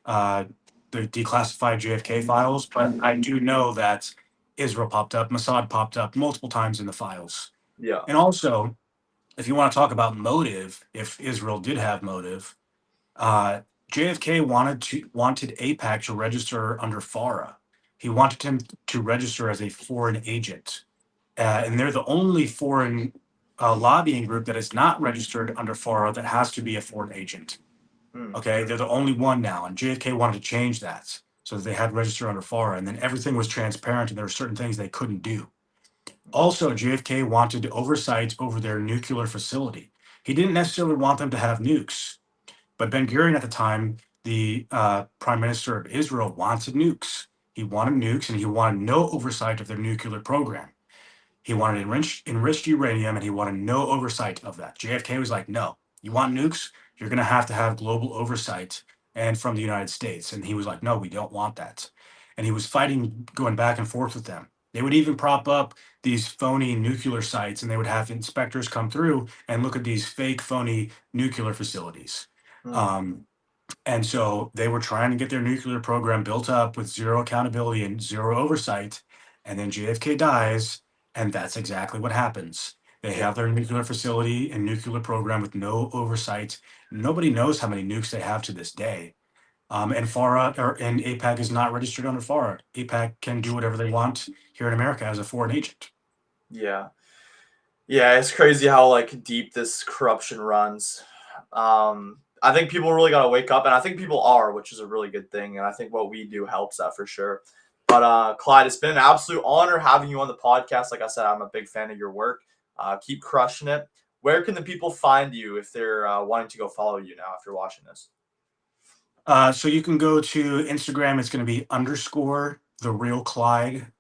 Speaker 2: uh, the declassified JFK files, but I do know that Israel popped up, Mossad popped up multiple times in the files,
Speaker 1: Yeah.
Speaker 2: and also if you want to talk about motive, if Israel did have motive, uh, JFK wanted APAC to register under FARA. He wanted him to register as a foreign agent, and they're the only foreign lobbying group that is not registered under FARA that has to be a foreign agent.
Speaker 1: Hmm.
Speaker 2: Okay, they're the only one now, and JFK wanted to change that so that they had to register under FARA, and then everything was transparent, and there were certain things they couldn't do. Also, JFK wanted oversight over their nuclear facility. He didn't necessarily want them to have nukes, but Ben Gurion at the time, the prime minister of Israel, wanted nukes. He wanted nukes, and he wanted no oversight of their nuclear program. He wanted enriched uranium, and he wanted no oversight of that. JFK was like, no, you want nukes? You're going to have global oversight and from the United States. And he was like, no, we don't want that. And he was fighting, going back and forth with them. They would even prop up these phony nuclear sites, and they would have inspectors come through and look at these fake, phony nuclear facilities.
Speaker 1: Hmm.
Speaker 2: Um, and so they were trying to get their nuclear program built up with zero accountability and zero oversight. And then JFK dies, and that's exactly what happens. They
Speaker 1: Yeah.
Speaker 2: have their nuclear facility and nuclear program with no oversight. Nobody knows how many nukes they have to this day. And APAC is not registered under FARA. APAC can do whatever they want here in America as a foreign agent.
Speaker 1: Yeah. Yeah, it's crazy how like deep this corruption runs. I think people really gotta wake up, and I think people are, which is a really good thing. And I think what we do helps that for sure. But Clyde, it's been an absolute honor having you on the podcast. Like I said, I'm a big fan of your work. Keep crushing it. Where can the people find you if they're wanting to go follow you now after watching this?
Speaker 2: So you can go to Instagram. It's going to be underscore TheRealClyde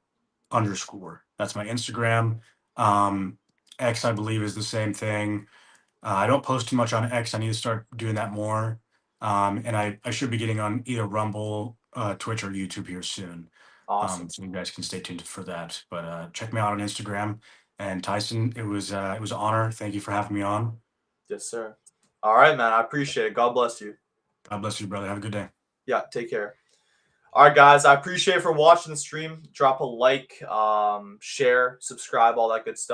Speaker 2: underscore. That's my Instagram. Um, X, I believe, is the same thing. I don't post too much on X. I need to start doing that more. And I should be getting on either Rumble, Twitch, or YouTube here soon.
Speaker 1: Awesome.
Speaker 2: So you guys can stay tuned for that. But check me out on Instagram. And Tyson, it was an honor. Thank you for having me on.
Speaker 1: Yes, sir. All right, man. I appreciate it. God bless you.
Speaker 2: God bless you, brother. Have a good day.
Speaker 1: Yeah, take care. All right, guys. I appreciate it for watching the stream. Drop a like, share, subscribe, all that good stuff.